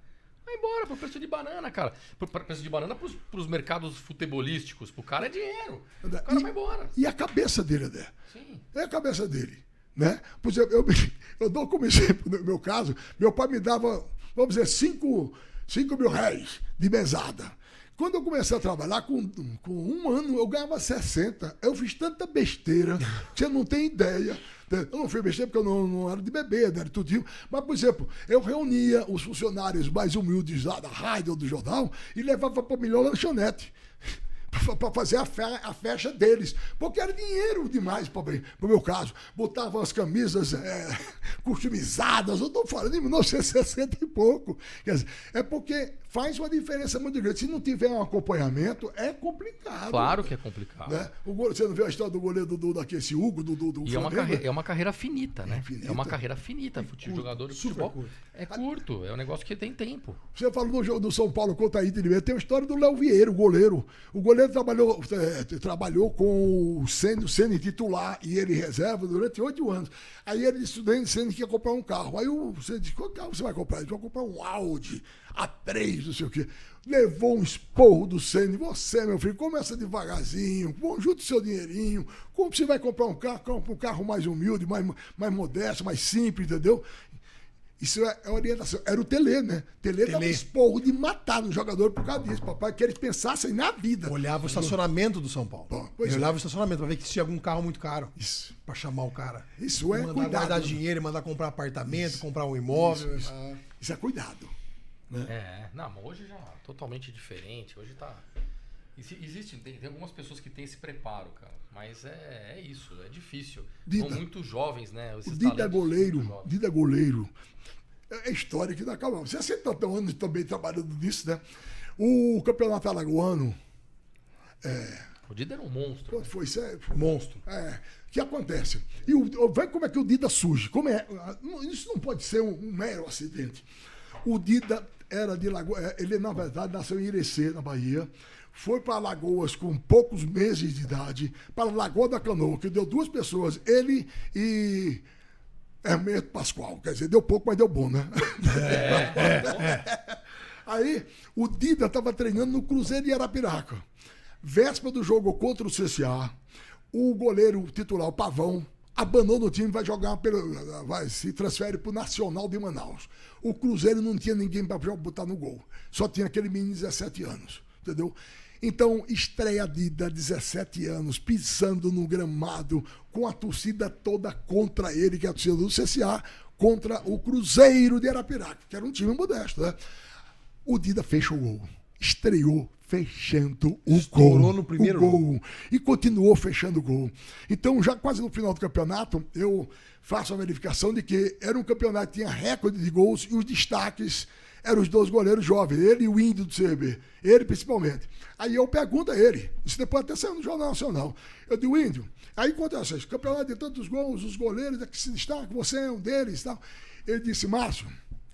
Vai embora pro preço de banana, cara. Pro preço de banana pros mercados futebolísticos. Pro cara é dinheiro. O cara vai embora. E a cabeça dele, André? Sim. É a cabeça dele. Né? Por exemplo, eu dou como exemplo, no meu caso, meu pai me dava, vamos dizer, 5 mil reais de mesada. Quando eu comecei a trabalhar, com um ano, eu ganhava 60. Eu fiz tanta besteira, você não tem ideia. Eu não fiz besteira porque eu não era de bebê, era tudinho. Mas, por exemplo, eu reunia os funcionários mais humildes lá da rádio ou do jornal e levava para a melhor lanchonete para fazer a festa deles. Porque era dinheiro demais para o meu caso. Botavam as camisas customizadas. Eu estou falando em 1960 e pouco. Quer dizer, é porque faz uma diferença muito grande. Se não tiver um acompanhamento, é complicado. Claro que é complicado. Né? Você não viu a história do goleiro esse Hugo, do E Flamengo? é uma carreira finita, né? Finita. É uma carreira finita. Jogador de futebol curto. é curto. É um negócio que tem tempo. Você falou do jogo do São Paulo contra a Inter de Minas. Tem a história do Léo Vieira, o goleiro. O goleiro trabalhou com o Ceni titular e ele reserva durante 8 anos. Aí ele disse o Ceni que ia comprar um carro. Aí o Ceni disse, qual carro você vai comprar? Ele vai comprar um Audi A3, não sei o quê. Levou um esporro do Ceni. Você, meu filho, começa devagarzinho, junta o seu dinheirinho. Como você vai comprar um carro? Compra um carro mais humilde, mais modesto, mais simples, entendeu? Isso é orientação. Era o Tele, né? Tele dava um esporro de matar no jogador por causa disso, papai, que eles pensassem na vida. Olhava o estacionamento do São Paulo. Pois Olhava o estacionamento pra ver que tinha algum carro muito caro. Isso. Pra chamar o cara. Isso é mandar cuidado. guardar dinheiro, mandar comprar apartamento, comprar um imóvel. Isso é cuidado. Né? Não, mas hoje já totalmente diferente. Hoje tá. Tem algumas pessoas que têm esse preparo, cara. Mas é isso, é difícil. Dida, são muito jovens, né? O Dida é goleiro. É história que não acaba. Você há 70 anos também trabalhando nisso, né? O campeonato alagoano. O Dida era um monstro. Quando foi? Monstro. O que acontece? Vê como é que o Dida surge. Isso não pode ser um mero acidente. O Dida era de Lagoa. Ele, na verdade, nasceu em Irecê, na Bahia. Foi para Alagoas com poucos meses de idade, para Lagoa da Canoa, que deu 2 pessoas, ele e Hermeto Pascoal. Quer dizer, deu pouco, mas deu bom, né? Aí, o Dida estava treinando no Cruzeiro de Arapiraca. Véspera do jogo contra o CSA, o goleiro titular, o Pavão, abandona o time, se transfere para o Nacional de Manaus. O Cruzeiro não tinha ninguém para botar no gol. Só tinha aquele menino de 17 anos. Entendeu? Então, estreia Dida, 17 anos, pisando no gramado, com a torcida toda contra ele, que é a torcida do CSA, contra o Cruzeiro de Arapiraca, que era um time modesto, né? O Dida fecha o gol. Estreou fechando o gol. No primeiro gol. E continuou fechando o gol. Então, já quase no final do campeonato, eu faço a verificação de que era um campeonato que tinha recorde de gols e os destaques eram os 2 goleiros jovens, ele e o Índio do CRB. Ele, principalmente. Aí eu pergunto a ele, isso depois até saiu no Jornal Nacional. Eu digo, Índio, aí acontece isso, campeonato de tantos gols, os goleiros é que se destacam, você é um deles e tal. Ele disse, Márcio,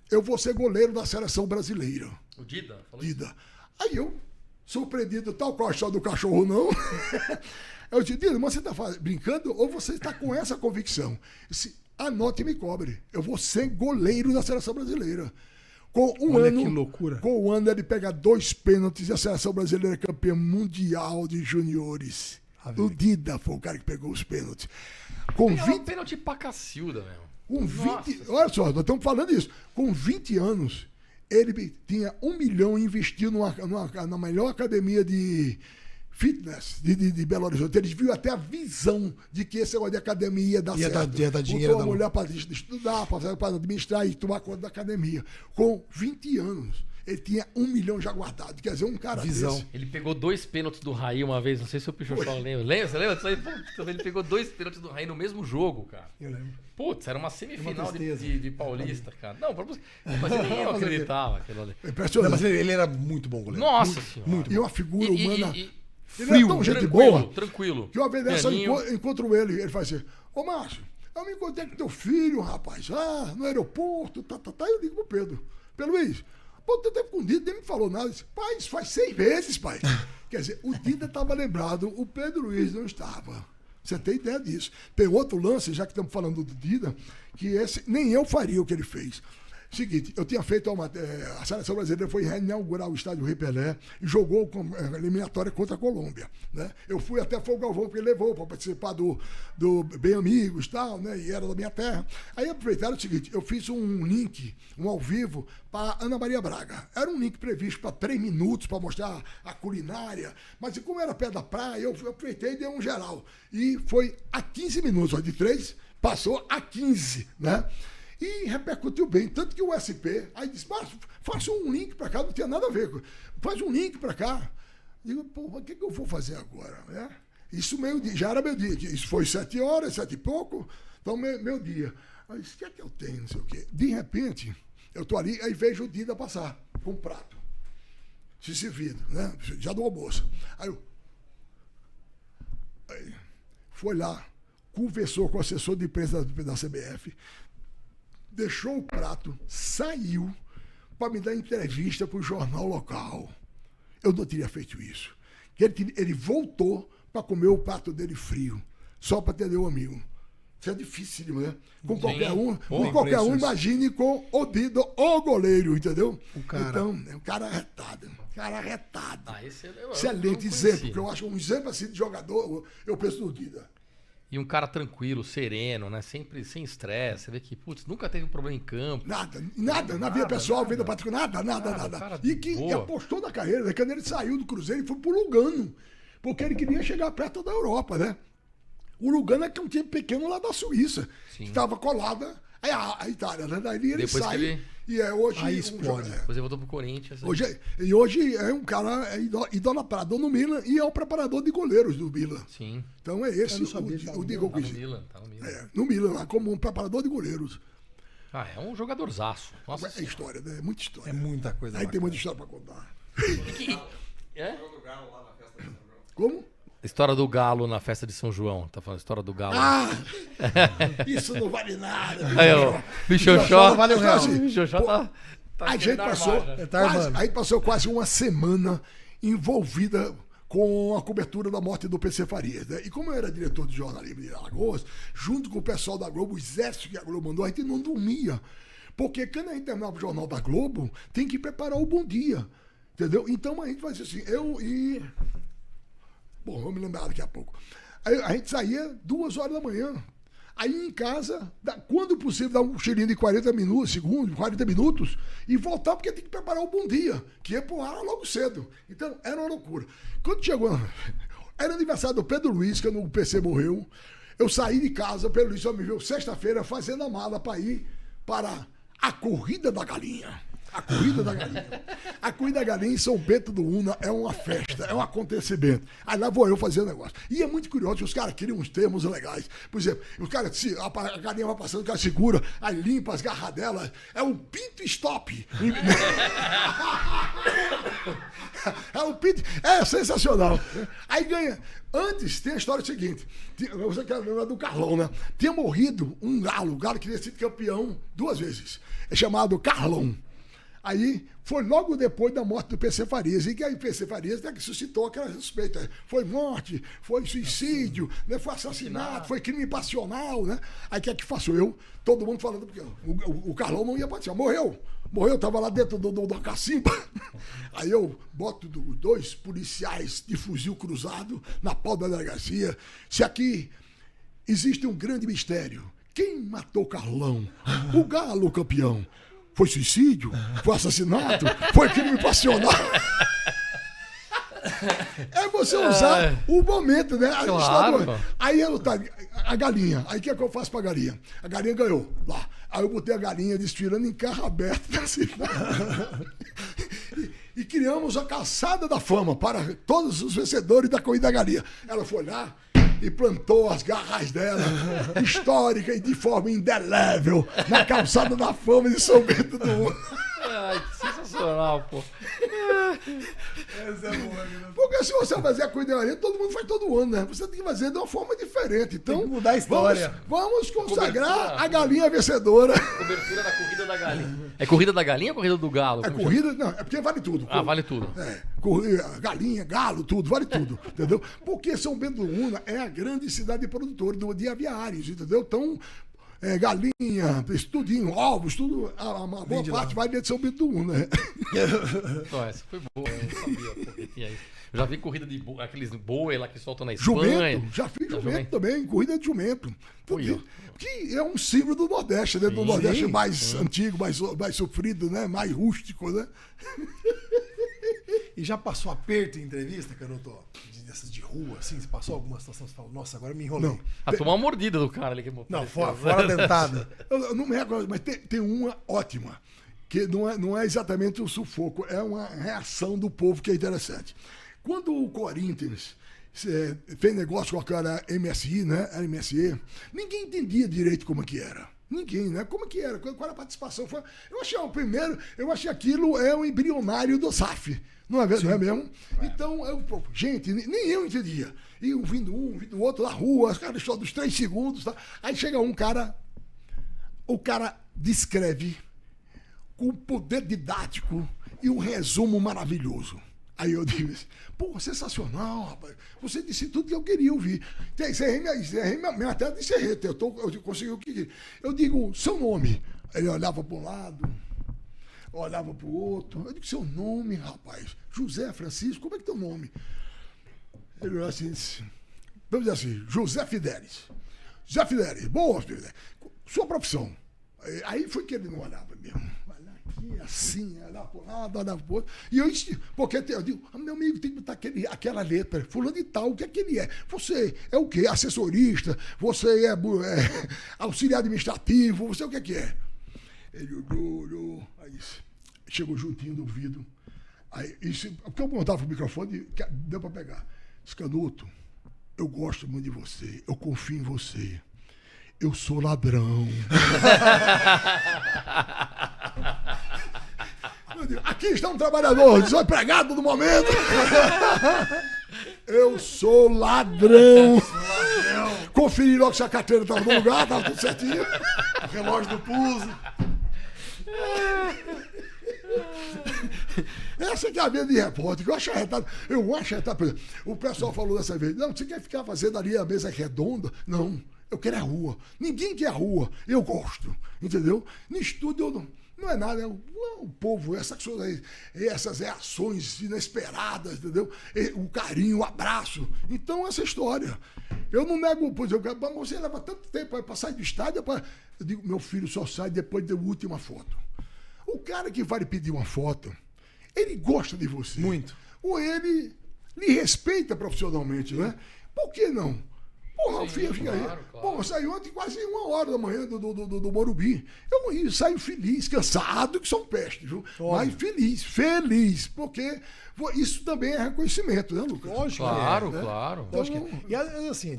eu vou ser goleiro da seleção brasileira. O Dida? Dida. Aí eu, surpreendido, tal qual a história do cachorro, não. Eu disse, Dida, mas você está brincando ou você está com essa convicção? Eu disse, anote e me cobre. Eu vou ser goleiro da seleção brasileira. Com Olha que loucura. Com um ano ele pega 2 pênaltis e a seleção brasileira é campeã mundial de juniores. O Dida foi o cara que pegou os pênaltis. Com 20 pênalti pra Cacilda, mesmo. Com 20, olha só, nós estamos falando isso. Com 20 anos, ele tinha 1 milhão investido na melhor academia de fitness de Belo Horizonte. Eles viram até a visão de que esse negócio de academia ia dar certo. Ia dar dinheiro. Botou a mulher para estudar, para administrar e tomar conta da academia. Com 20 anos, ele tinha 1 milhão já guardado. Quer dizer, um cara Visão. desse. Ele pegou 2 pênaltis do Raí uma vez, não sei se o Pichochó lembra. Você lembra disso aí? Pô, ele pegou 2 pênaltis do Raí no mesmo jogo, cara. Eu lembro. Putz, era uma semifinal Uma tristeza. de Paulista, cara. Não, mas ele nem acreditava aquilo ali. Impressionante. Mas ele era muito bom goleiro. Nossa senhora. E uma figura humana. Frio, é tão gente tranquilo, boa. tranquilo. Que uma vez dessa Pianinho. eu encontro ele faz assim, ô Márcio, eu me encontrei com teu filho, rapaz, no aeroporto, eu digo pro Pedro, Luiz, pô, tu teve com o Dida, nem me falou nada. Eu disse, pai, isso faz 6 meses, pai. Quer dizer, o Dida estava lembrado, o Pedro Luiz não estava. Você tem ideia disso. Tem outro lance, já que estamos falando do Dida, que esse nem eu faria o que ele fez. Seguinte, eu tinha feito a seleção brasileira foi reinaugurar o estádio Rei Pelé e jogou a eliminatória contra a Colômbia, né? Eu fui até Fogo Galvão, porque ele levou para participar do Bem Amigos e tal, né? E era da minha terra. Aí aproveitaram o seguinte, eu fiz um link, um ao vivo, para Ana Maria Braga. Era um link previsto para 3 minutos, para mostrar a culinária, mas como era pé da praia, eu aproveitei e dei um geral. E foi a 15 minutos, ó, de 3, passou a 15, né? E repercutiu bem, tanto que o SP, aí disse, Márcio, faça um link para cá, não tinha nada a ver, faz um link para cá. Digo, pô, o que eu vou fazer agora? Né? Isso meio-dia, já era meio-dia, isso foi 7 horas, 7 e pouco, então meio-dia. Aí disse, o que é que eu tenho, não sei o quê. De repente, eu tô ali, aí vejo o Dida passar com um prato. se servindo, né? Já do almoço. Aí foi lá, conversou com o assessor de imprensa da CBF, deixou o prato, saiu para me dar entrevista para o jornal local. Eu não teria feito isso. Ele voltou para comer o prato dele frio, só para atender o amigo. Isso é difícil, né? Com qualquer um, imagine com o Dido, o goleiro, entendeu? O cara. Então, é um cara arretado. Cara arretado. Excelente exemplo, que eu acho um exemplo assim de jogador, eu penso no Dida. E um cara tranquilo, sereno, né? Sempre sem estresse. Você vê que, putz, nunca teve um problema em campo. Nada. Na vida pessoal, vida particular, nada. E que apostou na carreira, né? Quando ele saiu do Cruzeiro, ele foi pro Lugano. Porque ele queria chegar perto da Europa, né? O Lugano é que é um time pequeno lá da Suíça. Que estava colada a Itália, né? Daí ele depois sai e hoje... Aí explode. Depois ele voltou pro Corinthians. Hoje é um cara idolatrado no Milan e é o preparador de goleiros do Milan. Sim. Então é esse o Diego Tá no Milan. no Milan, lá como um preparador de goleiros. É um jogadorzaço. Nossa, é história, né? É muita história. É muita coisa. Aí tem muita história pra contar. É? Como? História do Galo na festa de São João. Tá falando história do Galo. Isso não vale nada. Aí, ó. Bichoxó. Vale o real. Bichoxó tá A gente passou quase uma semana envolvida com a cobertura da morte do PC Farias, né? E como eu era diretor de jornalismo de Alagoas, junto com o pessoal da Globo, o exército que a Globo mandou, a gente não dormia. Porque quando a gente terminava o Jornal da Globo, tem que preparar o Bom Dia. Entendeu? Então a gente fazia assim, Bom, vou me lembrar daqui a pouco. Aí a gente saía 2 horas da manhã. Aí em casa, quando possível, dar um cheirinho de 40 minutos, e voltar, porque tem que preparar o Bom Dia, que ia pro ar logo cedo. Então, era uma loucura. Quando chegou, era aniversário do Pedro Luiz, quando o PC morreu, eu saí de casa, o Pedro Luiz só me viu sexta-feira fazendo a mala para ir para a Corrida da Galinha. A Corrida da Galinha. A Corrida da Galinha em São Bento do Una é uma festa, é um acontecimento. Aí lá vou eu fazer o negócio. E é muito curioso que os caras criam uns termos legais. Por exemplo, os caras, a galinha vai passando, o cara segura, aí limpa as garras dela. É um pinto stop. É um pinto. É sensacional. Aí ganha. Antes, tem a história seguinte. Você quer lembrar do Carlão, né? Tinha morrido um galo. O galo que tinha sido campeão 2 vezes. É chamado Carlão. Aí foi logo depois da morte do PC Farias. E que aí o PC Farias que suscitou aquela suspeita. Foi morte, foi suicídio, né? Foi assassinato, foi crime passional, né? Aí o que é que faço eu? Todo mundo falando, porque o Carlão não ia participar. Morreu, tava lá dentro da cacimba. Aí eu boto 2 policiais de fuzil cruzado na porta da delegacia. Se aqui existe um grande mistério. Quem matou Carlão? O Galo campeão. Foi suicídio? Foi assassinato? Foi crime passional? É você usar o momento, né? Claro. Aí a galinha. Aí o que é que eu faço pra galinha? A galinha ganhou lá. Aí eu botei a galinha desfilando em carro aberto na cidade. E criamos a caçada da fama para todos os vencedores da Corrida da Galinha. Ela foi lá e plantou as garras dela, histórica e de forma indelével, na calçada da fama de São Bento do Una. Ai, que sensacional, pô. Essa é boa, né? Porque se você fazer a Corrida da Galinha, todo mundo faz todo ano, né? Você tem que fazer de uma forma diferente. Então, tem que mudar a história. Vamos consagrar a galinha vencedora. Cobertura da Corrida da Galinha. É Corrida da Galinha ou Corrida do Galo? É corrida, não, é porque vale tudo. Vale tudo. Galinha, galo, tudo, vale tudo, entendeu? Porque São Bento do Una é a grande cidade produtora de aviários, entendeu? Então, galinha, tudinho, ovos, tudo, a boa parte vai dentro de São Bento do Una. Não, essa foi boa, eu não sabia porque tinha isso. Eu já vi corrida de aqueles boi lá que soltam na Espanha. Jumento, já fiz jumento também, corrida de jumento. Que é um símbolo do Nordeste, né? Do Nordeste mais antigo, mais sofrido, né? Mais rústico, né? E já passou aperto em entrevista, Canuto? Dessas de rua, assim? Você passou alguma situação que você falou, nossa, agora me enrolei. Não. Tomou uma mordida do cara ali que botou. Não, fora dentada. Eu não me recordo, mas tem uma ótima, que não é exatamente um sufoco, é uma reação do povo que é interessante. Quando o Corinthians fez negócio com aquela MSI, né? A MSE, ninguém entendia direito como que era. Ninguém, né? Como que era? Qual era a participação? Eu achei aquilo um embrionário do SAF. Não é mesmo? Então, gente, nem eu entendia. E vindo um, vindo outro na rua, os caras só dos 3 segundos. Tá? Aí chega um cara, o cara descreve com poder didático e um resumo maravilhoso. Aí eu digo assim, pô, sensacional, rapaz. Você disse tudo que eu queria ouvir. Minha tela de serreta, eu consegui o que queria. Eu digo, seu nome. Ele olhava para um lado, olhava para o outro. Eu digo, seu nome, rapaz. José Francisco, como é que é teu nome? Ele olhou assim, vamos dizer assim, José Fidelis. José Fidelis, boa, Fidelis. Sua profissão. Aí foi que ele não olhava mesmo. Assim, olhava para um lado, olhava para o outro. E porque eu digo, meu amigo, tem que botar aquela letra, fulano de tal, o que é que ele é? Você é o quê? Assessorista? Você é auxiliar administrativo? Você é o que é? Ele olhou, aí chegou juntinho do ouvido. Aí, porque eu montava pro microfone, deu para pegar. Disse, Canuto, eu gosto muito de você, eu confio em você. Eu sou ladrão. Aqui está um trabalhador desempregado no momento. Eu sou ladrão. Conferi logo se a carteira estava no lugar, estava tudo certinho. O relógio do pulso. Essa que é a vida de repórter, que eu acho arretado. Por exemplo, o pessoal falou dessa vez, não, você quer ficar fazendo ali a mesa redonda? Não, eu quero a rua. Ninguém quer a rua, eu gosto, entendeu? No estúdio não é nada, o povo, essas reações inesperadas, entendeu? O carinho, o abraço. Então, essa história. Eu não nego, por exemplo, você leva tanto tempo para sair do estádio, eu digo, meu filho só sai depois da última foto. O cara que vai lhe pedir uma foto, ele gosta de você. Muito. Ou ele lhe respeita profissionalmente, né? Por que não? Porra, fica aí. Claro. Pô, eu saí ontem quase 1h da manhã do Morumbi. Eu saio feliz, cansado, que são peste, viu? Mas feliz, porque isso também é reconhecimento, né, Lucas? Lógico. Claro, né? claro. Lógico. E assim,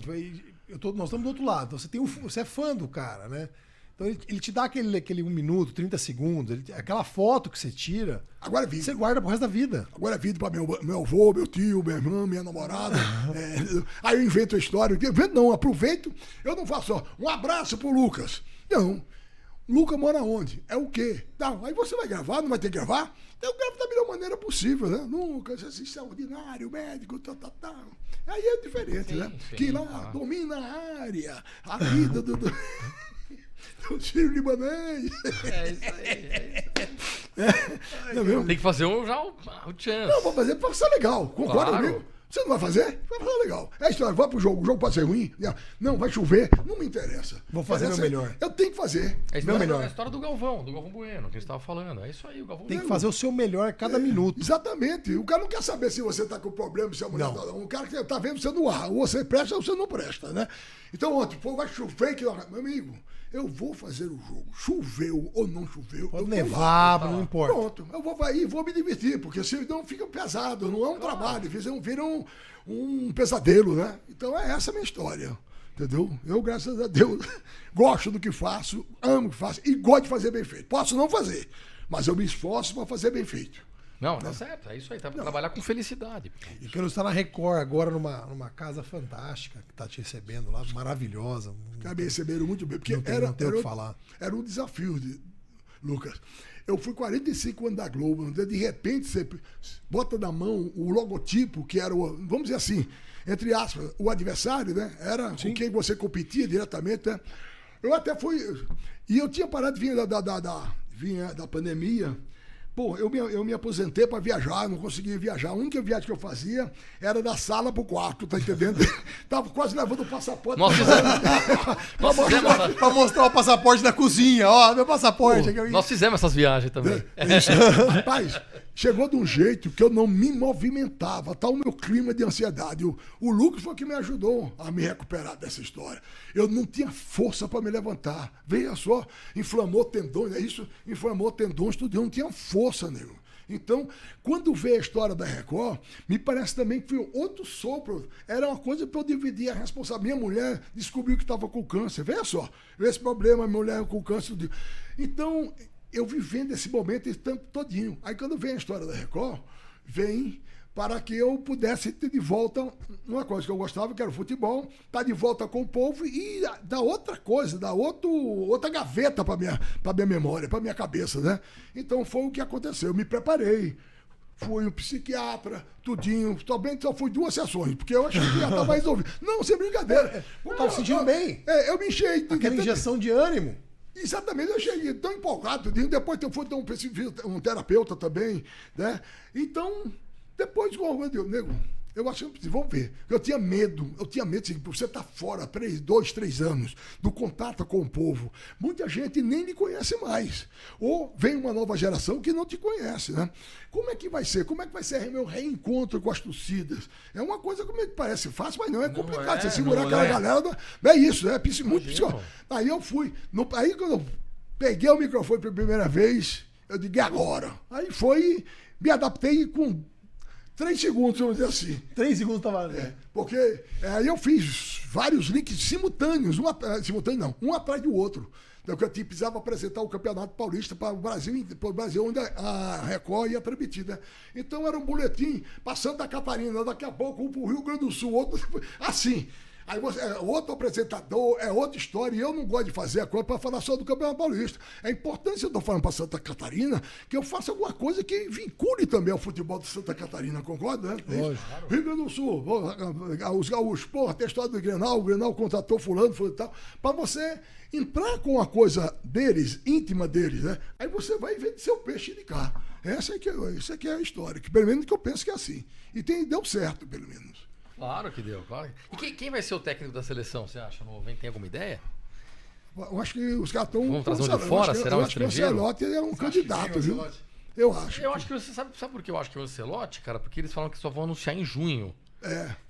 nós estamos do outro lado. Você é fã do cara, né? Então ele te dá aquele 1 minuto, 30 segundos, aquela foto que você tira, agora é vídeo. Você guarda pro resto da vida. Agora é vídeo para meu avô, meu tio, minha irmã, minha namorada. Aí eu invento a história. Aproveito, eu não faço só um abraço pro Lucas. Não. Lucas mora onde? É o quê? Não, aí você vai gravar, não vai ter que gravar? Eu gravo da melhor maneira possível, né? Lucas, extraordinário, médico, tal. Aí é diferente, né? Que lá domina a área, a vida do o Sírio Libanês. É isso aí. Tem que fazer o chance. Não, vou fazer pra ser legal. Concorda comigo? Você não vai fazer? Vai fazer legal. É a história, vai pro jogo. O jogo pode ser ruim. Não, vai chover. Não me interessa. Vou fazer meu melhor. Eu tenho que fazer. Meu melhor. É a história do Galvão Bueno, que a gente estava falando. É isso aí, o Galvão Tem que fazer o seu melhor a cada minuto. Exatamente. O cara não quer saber se você tá com problema, se a mulher tá. O cara que tá vendo você no ar. Ou você presta ou você não presta, né? Então, ontem, vai chover. Meu amigo, eu vou fazer o jogo. Choveu ou não choveu. Pode nevar, não importa. Pronto. Eu vou me divertir, porque senão fica pesado. Não é um trabalho. Vira um pesadelo, né? Então essa a minha história. Entendeu? Eu, graças a Deus, gosto do que faço, amo o que faço e gosto de fazer bem feito. Posso não fazer, mas eu me esforço para fazer bem feito. Não, tá certo. É isso aí. Tá pra trabalhar com felicidade. E quero estar na Record agora, numa casa fantástica que tá te recebendo lá, maravilhosa. Me receberam muito bem, porque não tem o que falar. Era um desafio, Lucas. Eu fui 45 anos da Globo, de repente você bota na mão o logotipo, que era vamos dizer assim, entre aspas, o adversário, né? Era com quem você competia diretamente, né? Eu até fui. E eu tinha parado de vir da pandemia. Pô, eu me aposentei para viajar, não conseguia viajar. A única viagem que eu fazia era da sala pro quarto, tá entendendo? Tava quase levando o passaporte. Pra mostrar o passaporte da cozinha. Ó, meu passaporte. Pô, nós fizemos essas viagens também. Rapaz, chegou de um jeito que eu não me movimentava. Tá o meu clima de ansiedade. O Lucas foi que me ajudou a me recuperar dessa história. Eu não tinha força para me levantar. Veja só, inflamou tendões, inflamou tendões, tudo. Eu não tinha força, nego. Então, quando veio a história da Record, me parece também que foi outro sopro. Era uma coisa para eu dividir a responsabilidade. Minha mulher descobriu que estava com câncer. Veja só, esse problema, minha mulher com câncer. Então, eu vivendo esse momento esse tempo todinho. Aí, quando vem a história da Record, vem para que eu pudesse ter de volta uma coisa que eu gostava, que era o futebol, estar de volta com o povo e dar outra coisa, dar outra gaveta para minha memória, para minha cabeça, né? Então foi o que aconteceu. Eu me preparei, fui um psiquiatra, tudinho, só fui 2 sessões, porque eu achei que já estava resolvido. Não, sem brincadeira. Estava se sentindo bem. Eu me enchei. Aquela injeção de ânimo. Exatamente, eu cheguei tão empolgado, depois eu fui um terapeuta também, né? Então... Depois, nego, eu achei que vamos ver. Eu tinha medo, assim, você estar fora 2, 3 anos do contato com o povo. Muita gente nem lhe conhece mais. Ou vem uma nova geração que não te conhece, né? Como é que vai ser? Como é que vai ser meu reencontro com as torcidas? É uma coisa que parece fácil, mas não é complicado. Você segurar aquela galera, é isso, é muito psicológico. Aí eu fui. Aí quando eu peguei o microfone pela primeira vez, eu digo, e agora? Aí me adaptei com 3 segundos, vamos dizer assim. 3 segundos estava... Porque aí eu fiz vários links simultâneos, um atrás do outro. Então, eu precisava apresentar o Campeonato Paulista para o Brasil, onde a Record ia transmitir, né? Então era um boletim para Santa Catarina, daqui a pouco um para o Rio Grande do Sul, outro assim. Aí outro apresentador, é outra história, e eu não gosto de fazer a coisa para falar só do Campeonato Paulista. É importante, se eu estou falando para Santa Catarina, que eu faça alguma coisa que vincule também ao futebol de Santa Catarina, concorda? Né? Claro. Rio Grande do Sul, os gaúchos, porra, tem a história do Grenal, o Grenal contratou fulano e tal, para você entrar com uma coisa deles, íntima deles, né? Aí você vai ver seu peixe de cá. Essa aqui é a história, que pelo menos que eu penso que é assim. E deu certo, pelo menos. Claro que deu, claro. E quem vai ser o técnico da seleção, você acha? Tem alguma ideia? Eu acho que os caras estão... Vamos trazer um de fora? Será um estrangeiro? O Ancelotti é um candidato, viu? Eu acho. Eu acho que você sabe por que eu acho que é o Ancelotti, cara? Porque eles falam que só vão anunciar em junho.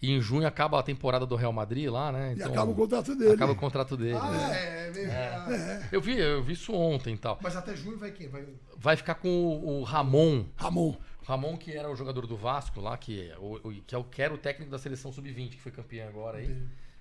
E em junho acaba a temporada do Real Madrid lá, né? Então, e acaba o contrato dele. Acaba o contrato dele. Eu vi isso ontem e tal. Mas até junho vai quem? Vai ficar com o Ramon. Ramon, que era o jogador do Vasco lá, que era o técnico da seleção sub-20, que foi campeão agora aí.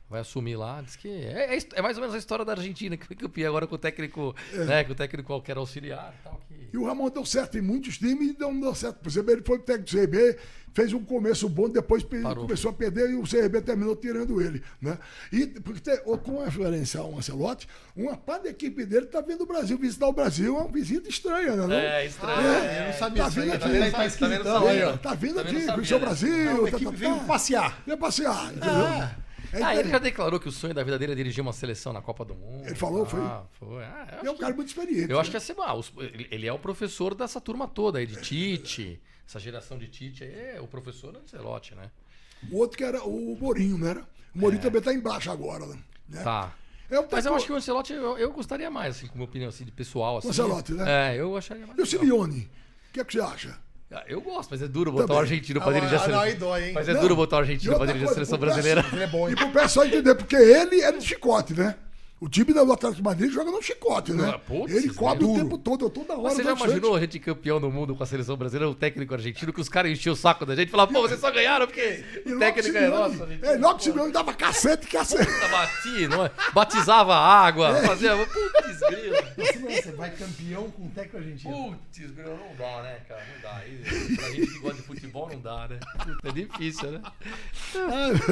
Vai assumir lá. Diz que é mais ou menos a história da Argentina, que foi campeã agora com o técnico, né? Com o técnico qualquer auxiliar e tal. E o Ramon deu certo em muitos times e não deu certo. Por exemplo, ele foi pro técnico do CRB, fez um começo bom, depois começou a perder e o CRB terminou tirando ele, né? E porque com referência ao Ancelotti, uma parte da equipe dele está vindo o Brasil, visitar o Brasil é uma visita estranha, né? Não? É estranho. Eu não sabia disso aí. Tá vindo aqui, conhecer o Brasil. A equipe veio passear. Veio passear, entendeu? Ele já declarou que o sonho da vida dele é dirigir uma seleção na Copa do Mundo. Ele falou, foi? Foi. É um cara muito experiente. Eu acho que ia ser mal. Ele é o professor dessa turma toda aí, de Tite. Essa geração de Tite aí é o professor Ancelotti, né? O outro que era o Mourinho, né? O Mourinho também tá embaixo agora, né? Tá. Mas eu acho que o Ancelotti, eu gostaria mais, assim, com a minha opinião assim, de pessoal. Assim, o Ancelotti, né? Eu acharia mais. E o Simeone? O que é que você acha? Eu gosto, mas é duro botar o argentino pra dirigir a seleção. Aí dói, hein? Mas é duro botar o argentino pra dirigir a seleção brasileira. Ele é bom, hein? E pro pessoal entender, porque ele é de chicote, né? O time do Atlético de Madrid joga no chicote, né? Ele cobre o tempo todo, toda hora. Mas você já imaginou a gente campeão do mundo com a seleção brasileira, o técnico argentino, que os caras enchiam o saco da gente e falavam, pô, vocês só ganharam porque o técnico é nosso. Logo o Simeone dava cacete. Batizava a água, fazia... Putz, grilo. Você vai campeão com o técnico argentino. Putz, grilo, não dá, né, cara? Não dá. Pra gente que gosta de futebol, não dá, né? É difícil, né?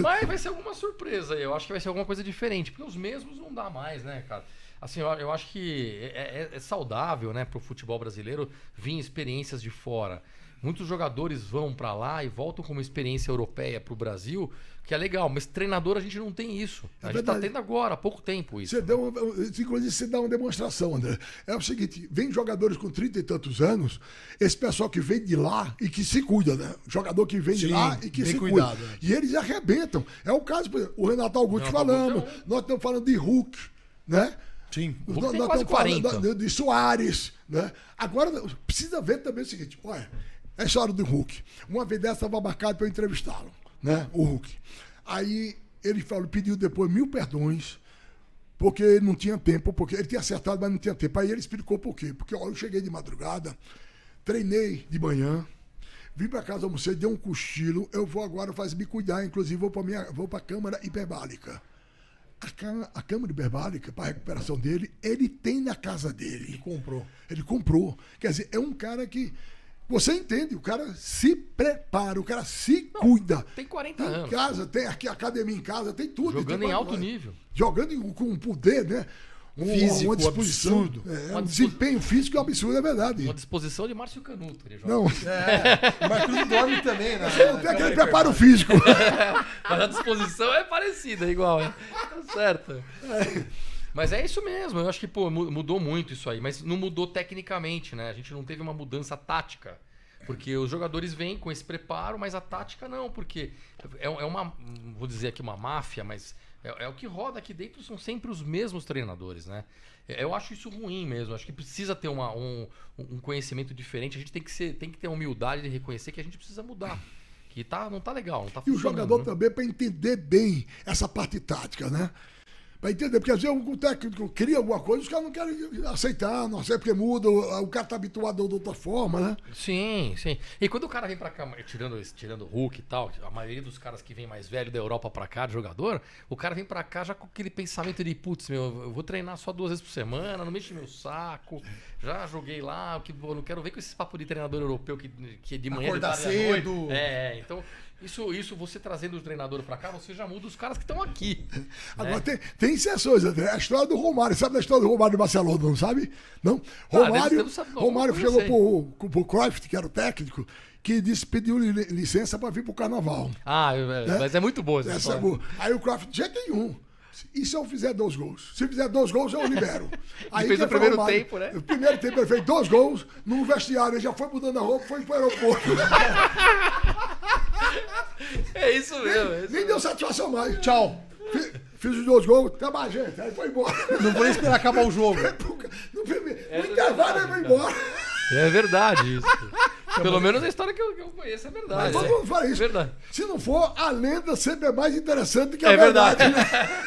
Mas vai ser alguma surpresa aí. Eu acho que vai ser alguma coisa diferente, porque os mesmos não dá mais, né, cara? Assim, eu acho que é saudável, né, pro futebol brasileiro vir experiências de fora. Muitos jogadores vão pra lá e voltam com uma experiência europeia pro Brasil, que é legal, mas treinador a gente não tem isso. A gente tá tendo agora, há pouco tempo isso. Inclusive, você dá uma demonstração, André. É o seguinte, vem jogadores com 30 e tantos anos, esse pessoal que vem de lá e que se cuida, né? Jogador que vem de lá e que se cuida. E eles arrebentam. É o caso, por exemplo, o Renato Augusto falando, nós estamos falando de Hulk, né? Sim. Nós estamos falando de Soares, né? Agora, precisa ver também o seguinte, olha, é a história do Hulk. Uma vez dessa estava marcado para eu entrevistá-lo, né? O Hulk. Aí ele pediu depois 1000 perdões, porque ele não tinha tempo, porque ele tinha acertado, mas não tinha tempo. Aí ele explicou por quê. Porque ó, eu cheguei de madrugada, treinei de manhã, vim para casa, almocei, dei um cochilo, eu vou agora me cuidar, inclusive vou para a câmara hiperbárica. A câmara hiperbárica, para a recuperação dele, ele tem na casa dele. Ele comprou. Quer dizer, é um cara que... Você entende, o cara se prepara, o cara se cuida. Tem 40 tem anos. Casa, tem aqui academia em casa, tem tudo. Jogando tem em alto nível. Jogando com poder, né? Físico, uma disposição. absurdo. Um desempenho físico é um absurdo, é verdade. Uma disposição de Márcio Canuto. Ele joga. Não, O Marcos dorme também, né? você não tem aquele preparo físico. Mas a disposição é parecida, é igual. Tá certo. Mas é isso mesmo. Eu acho que mudou muito isso aí. Mas não mudou tecnicamente, né? A gente não teve uma mudança tática. Porque os jogadores vêm com esse preparo, mas a tática não. Porque é uma, vou dizer aqui uma máfia, mas é o que roda aqui dentro, são sempre os mesmos treinadores, né? Eu acho isso ruim mesmo. Acho que precisa ter um conhecimento diferente. A gente tem que ter a humildade de reconhecer que a gente precisa mudar. Que não tá legal, não tá E o funcionando. jogador né? também para entender bem essa parte tática, né? Para entender, porque às vezes o técnico cria alguma coisa, os caras não querem aceitar, não sei porque muda, o cara tá habituado de outra forma, né? Sim, sim. E quando o cara vem pra cá, tirando o Hulk e tal, a maioria dos caras que vem mais velho da Europa pra cá, de jogador, o cara vem pra cá já com aquele pensamento de, putz, eu vou treinar só 2 vezes por semana, não mexe meu saco, já joguei lá, eu não quero ver com esse papo de treinador europeu que é de manhã, Acordar de tarde, à noite. cedo. Então... Isso você trazendo o treinador pra cá, você já muda os caras que estão aqui. Agora tem exceções, André. A história do Romário, sabe da história do Romário de Barcelona, não sabe? Não? Romário chegou pro Cruyff, que era o técnico, que pediu licença para vir pro carnaval. Mas é muito boa essa história. Aí o Cruyff, de jeito nenhum. E se eu fizer 2 gols? Se fizer 2 gols, eu libero. Aí fez o primeiro tempo, né? O primeiro tempo ele fez 2 gols, no vestiário, ele já foi mudando a roupa, foi pro aeroporto. É isso mesmo. Nem deu satisfação mais. Tchau. Fiz os 2 gols, até mais, gente. Aí foi embora. Não vou nem esperar acabar o jogo. No intervalo ele foi embora. É verdade isso. Pelo menos a história que eu conheço é verdade. Mas todo mundo fala isso. Verdade. Se não for, a lenda sempre é mais interessante que a verdade. Né?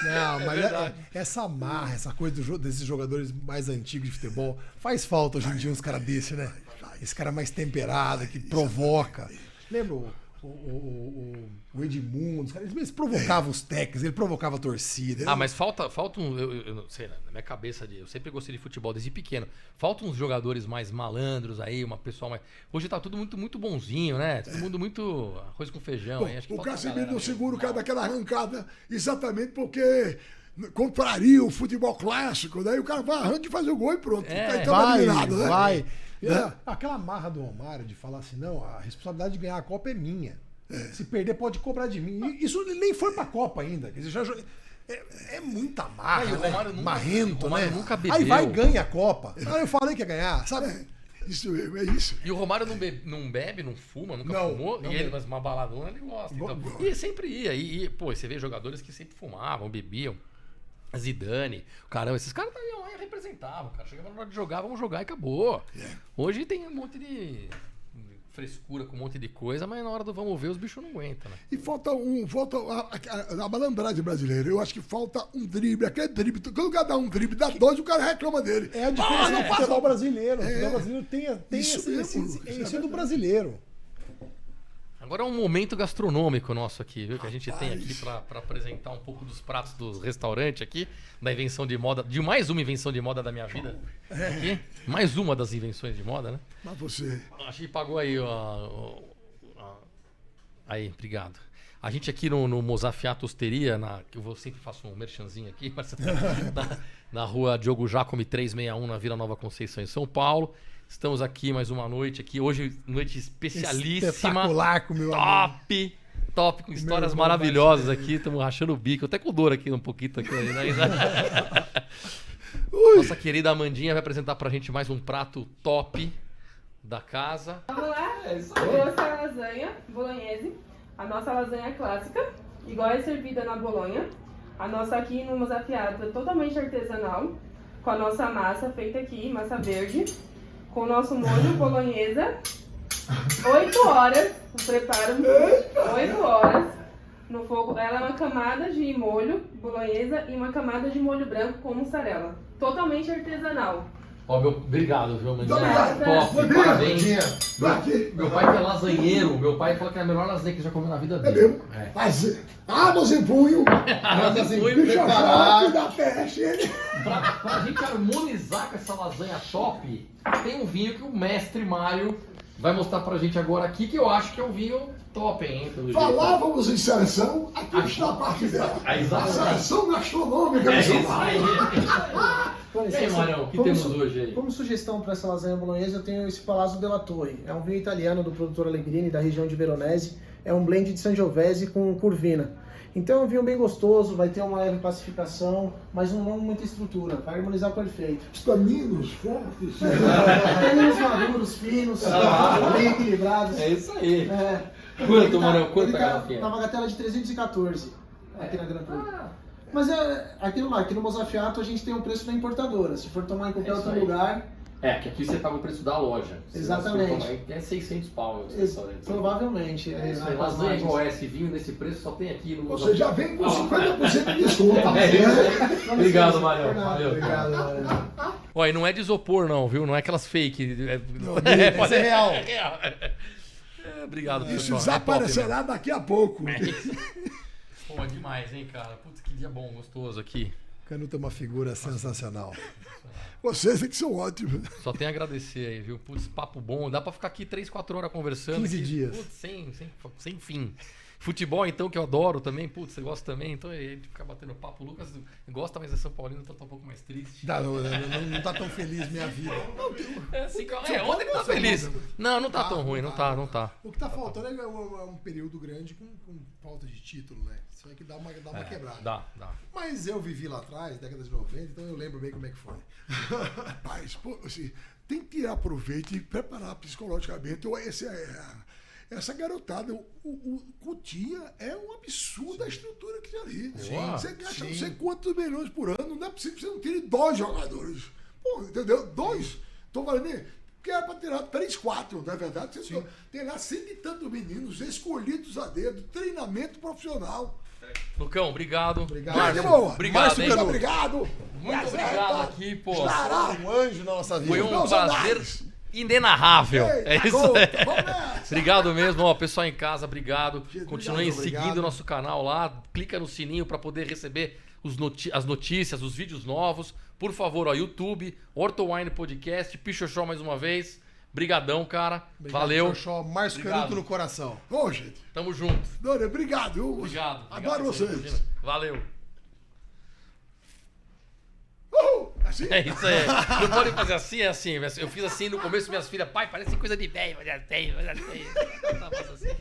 Não, mas essa marra, essa coisa desses jogadores mais antigos de futebol, faz falta hoje em dia uns caras desses, né? Esse cara mais temperado, que provoca. Lembra o Edmundo, os caras, eles provocavam os técnicos, ele provocava a torcida. Mas falta eu não sei, na minha cabeça, eu sempre gostei de futebol desde pequeno. Faltam uns jogadores mais malandros aí, uma pessoa mais... Hoje tá tudo muito, muito bonzinho, né? Todo mundo muito arroz com feijão. Bom, aí. Acho que o falta Casemiro não segura o cara daquela arrancada exatamente porque contraria o futebol clássico, daí o cara vai, arranca e faz o gol e pronto. Então eliminado, né? Vai. Aquela marra do Romário de falar assim, não, a responsabilidade de ganhar a Copa é minha. Se perder, pode cobrar de mim. Isso ele nem foi pra Copa ainda. Quer dizer, é muita marra, o Romário né? Marrento, né? nunca bebeu. Aí vai e ganha a Copa. Eu falei que ia ganhar, sabe? Isso mesmo, é isso. E o Romário não bebe, não fuma, nunca fumou. Não e ele, mas uma baladona ele gosta. Então. E sempre ia. E, você vê jogadores que sempre fumavam, bebiam. Zidane, caramba, esses caras iam lá e representavam, cara. Chegava na hora de jogar, vamos jogar e acabou. Hoje tem um monte de frescura com um monte de coisa, mas na hora do vamos ver os bichos não aguentam, né? E falta a malandragem brasileira. Eu acho que falta um drible, aquele drible. Quando o cara dá um drible, dá 2, o cara reclama dele. É a diferença do futebol brasileiro. O futebol brasileiro tem isso é do brasileiro. Agora é um momento gastronômico nosso aqui, viu? Que a gente tem aqui pra apresentar um pouco dos pratos do restaurante aqui, da invenção de moda, de mais uma invenção de moda da minha vida. Aqui. Mais uma das invenções de moda, né? Mas você... Acho que pagou aí, aí, obrigado. A gente aqui no Mozafiato Osteria, que eu sempre faço um merchanzinho aqui, mas na rua Diogo Jacome 361, na Vila Nova Conceição, em São Paulo. Estamos aqui mais uma noite aqui. Hoje, noite especialíssima. Espetacular com o meu amigo. Top, com histórias maravilhosas aqui. Estamos rachando o bico. Até com dor aqui um pouquinho. Aqui, né? Nossa querida Amandinha vai apresentar pra gente mais um prato top da casa. Vamos lá? Trouxe a lasanha bolonhese. A nossa lasanha clássica, igual é servida na Bolonha. A nossa aqui no Mozafiato é totalmente artesanal. Com a nossa massa feita aqui, massa verde. Com o nosso molho bolonhesa, 8 horas, o preparo, 8 horas no fogo. Ela é uma camada de molho bolonhesa e uma camada de molho branco com mussarela. Totalmente artesanal. Ó, obrigado, viu, Mandinha? Obrigado. Top, parabéns. Vai aqui. Meu pai que é lasanheiro, meu pai falou que é a melhor lasanha que já comeu na vida É dele. mesmo? Armas em punho. Bicho chato da peste. Pra gente harmonizar com essa lasanha top, tem um vinho que o mestre Mário vai mostrar pra gente agora aqui, que eu acho que é um vinho top, hein? Pelo jeito. Falávamos em seleção, aqui está a parte dela. Exatamente. Seleção gastronômica. É isso pessoal. aí. Com E aí, licença, Marião, o que como temos su- hoje aí? Como sugestão para essa lasanha bolonhesa, eu tenho esse Palazzo della Torre. É um vinho italiano do produtor Allegrini, da região de Veronese. É um blend de Sangiovese com Curvina. Então é um vinho bem gostoso, vai ter uma leve pacificação, mas não muita estrutura. Vai harmonizar perfeito. Os taninos fortes. Taninos maduros, finos, bem equilibrados. É isso aí. É. Quanto, Marião? Quanto Ele a tá garrafinha? na bagatela de 314, aqui na Gran Tour. Mas é aquilo lá, aqui no Mozafiato a gente tem o preço da importadora. Se for tomar em qualquer É isso outro aí. lugar, É, que aqui você paga o preço da loja. Se Exatamente. você for tomar, é 600 pau no restaurante. provavelmente. É isso aí. nas Lasanha margens. igual esse vinho nesse preço só tem aqui no Você já vem com 50% de desconto. É isso aí. Obrigado, Marião. Por nada, Valeu. Obrigado, Marião. Olha, e não é de isopor não, viu? Não é aquelas fake. Esse é real. Obrigado, Isso pessoal. desaparecerá daqui a pouco. Pô, demais, hein, cara? Putz, que dia bom, gostoso aqui. Canuto é uma figura sensacional. Vocês é que são ótimos. Só tenho a agradecer aí, viu? Putz, papo bom. Dá pra ficar aqui 3, 4 horas conversando. 15 aqui. dias. Putz, sem fim. Futebol, então, que eu adoro também. Putz, você gosta também. Então, a gente fica batendo papo. O Lucas gosta, mas é São Paulino, então tá um pouco mais triste. Não tá tão feliz minha vida. É, assim, ontem ele tá feliz. Não tá tão ruim, não tá. O que tá faltando é um período grande com falta de título, né? Isso aí que dá uma quebrada. Dá. Mas eu vivi lá atrás, década de 90, então eu lembro bem como é que foi. Rapaz, pô, assim, tem que tirar proveito e preparar psicologicamente. Essa garotada, o Coutinho é um absurdo a estrutura que tem ali. Você gasta não sei quantos milhões por ano, não é possível que você não tire 2 jogadores. Pô, entendeu? 2. Tô falando, porque era pra tirar 3, 4, não é verdade? Você tem lá 100 e tantos meninos escolhidos a dedo, treinamento profissional. Lucão, obrigado. Obrigado. Obrigado, hein? Muito obrigado. Muito obrigado aqui, pô. Um anjo na nossa vida. Foi um Meus prazer andares. inenarrável. Ei, É isso conta, aí. vamos nessa. Obrigado mesmo, ó, pessoal em casa, obrigado. Continuem obrigado. seguindo o nosso canal lá, clica no sininho para poder receber as notícias, os vídeos novos. Por favor, ó, YouTube, Ortowine Podcast, Pichoxó mais uma vez. Brigadão, cara. Valeu. Xoxó, Márcio Obrigado. Canuto no coração. Ô, gente. Tamo junto. Dona, obrigado. Viu? Obrigado. Adoro Obrigado, vocês. imagina. Valeu. Assim? É isso aí. Não pode fazer assim, é assim. Eu fiz assim no começo, minhas filhas, pai, parece coisa de velho, mas já tem. Tá, faça assim.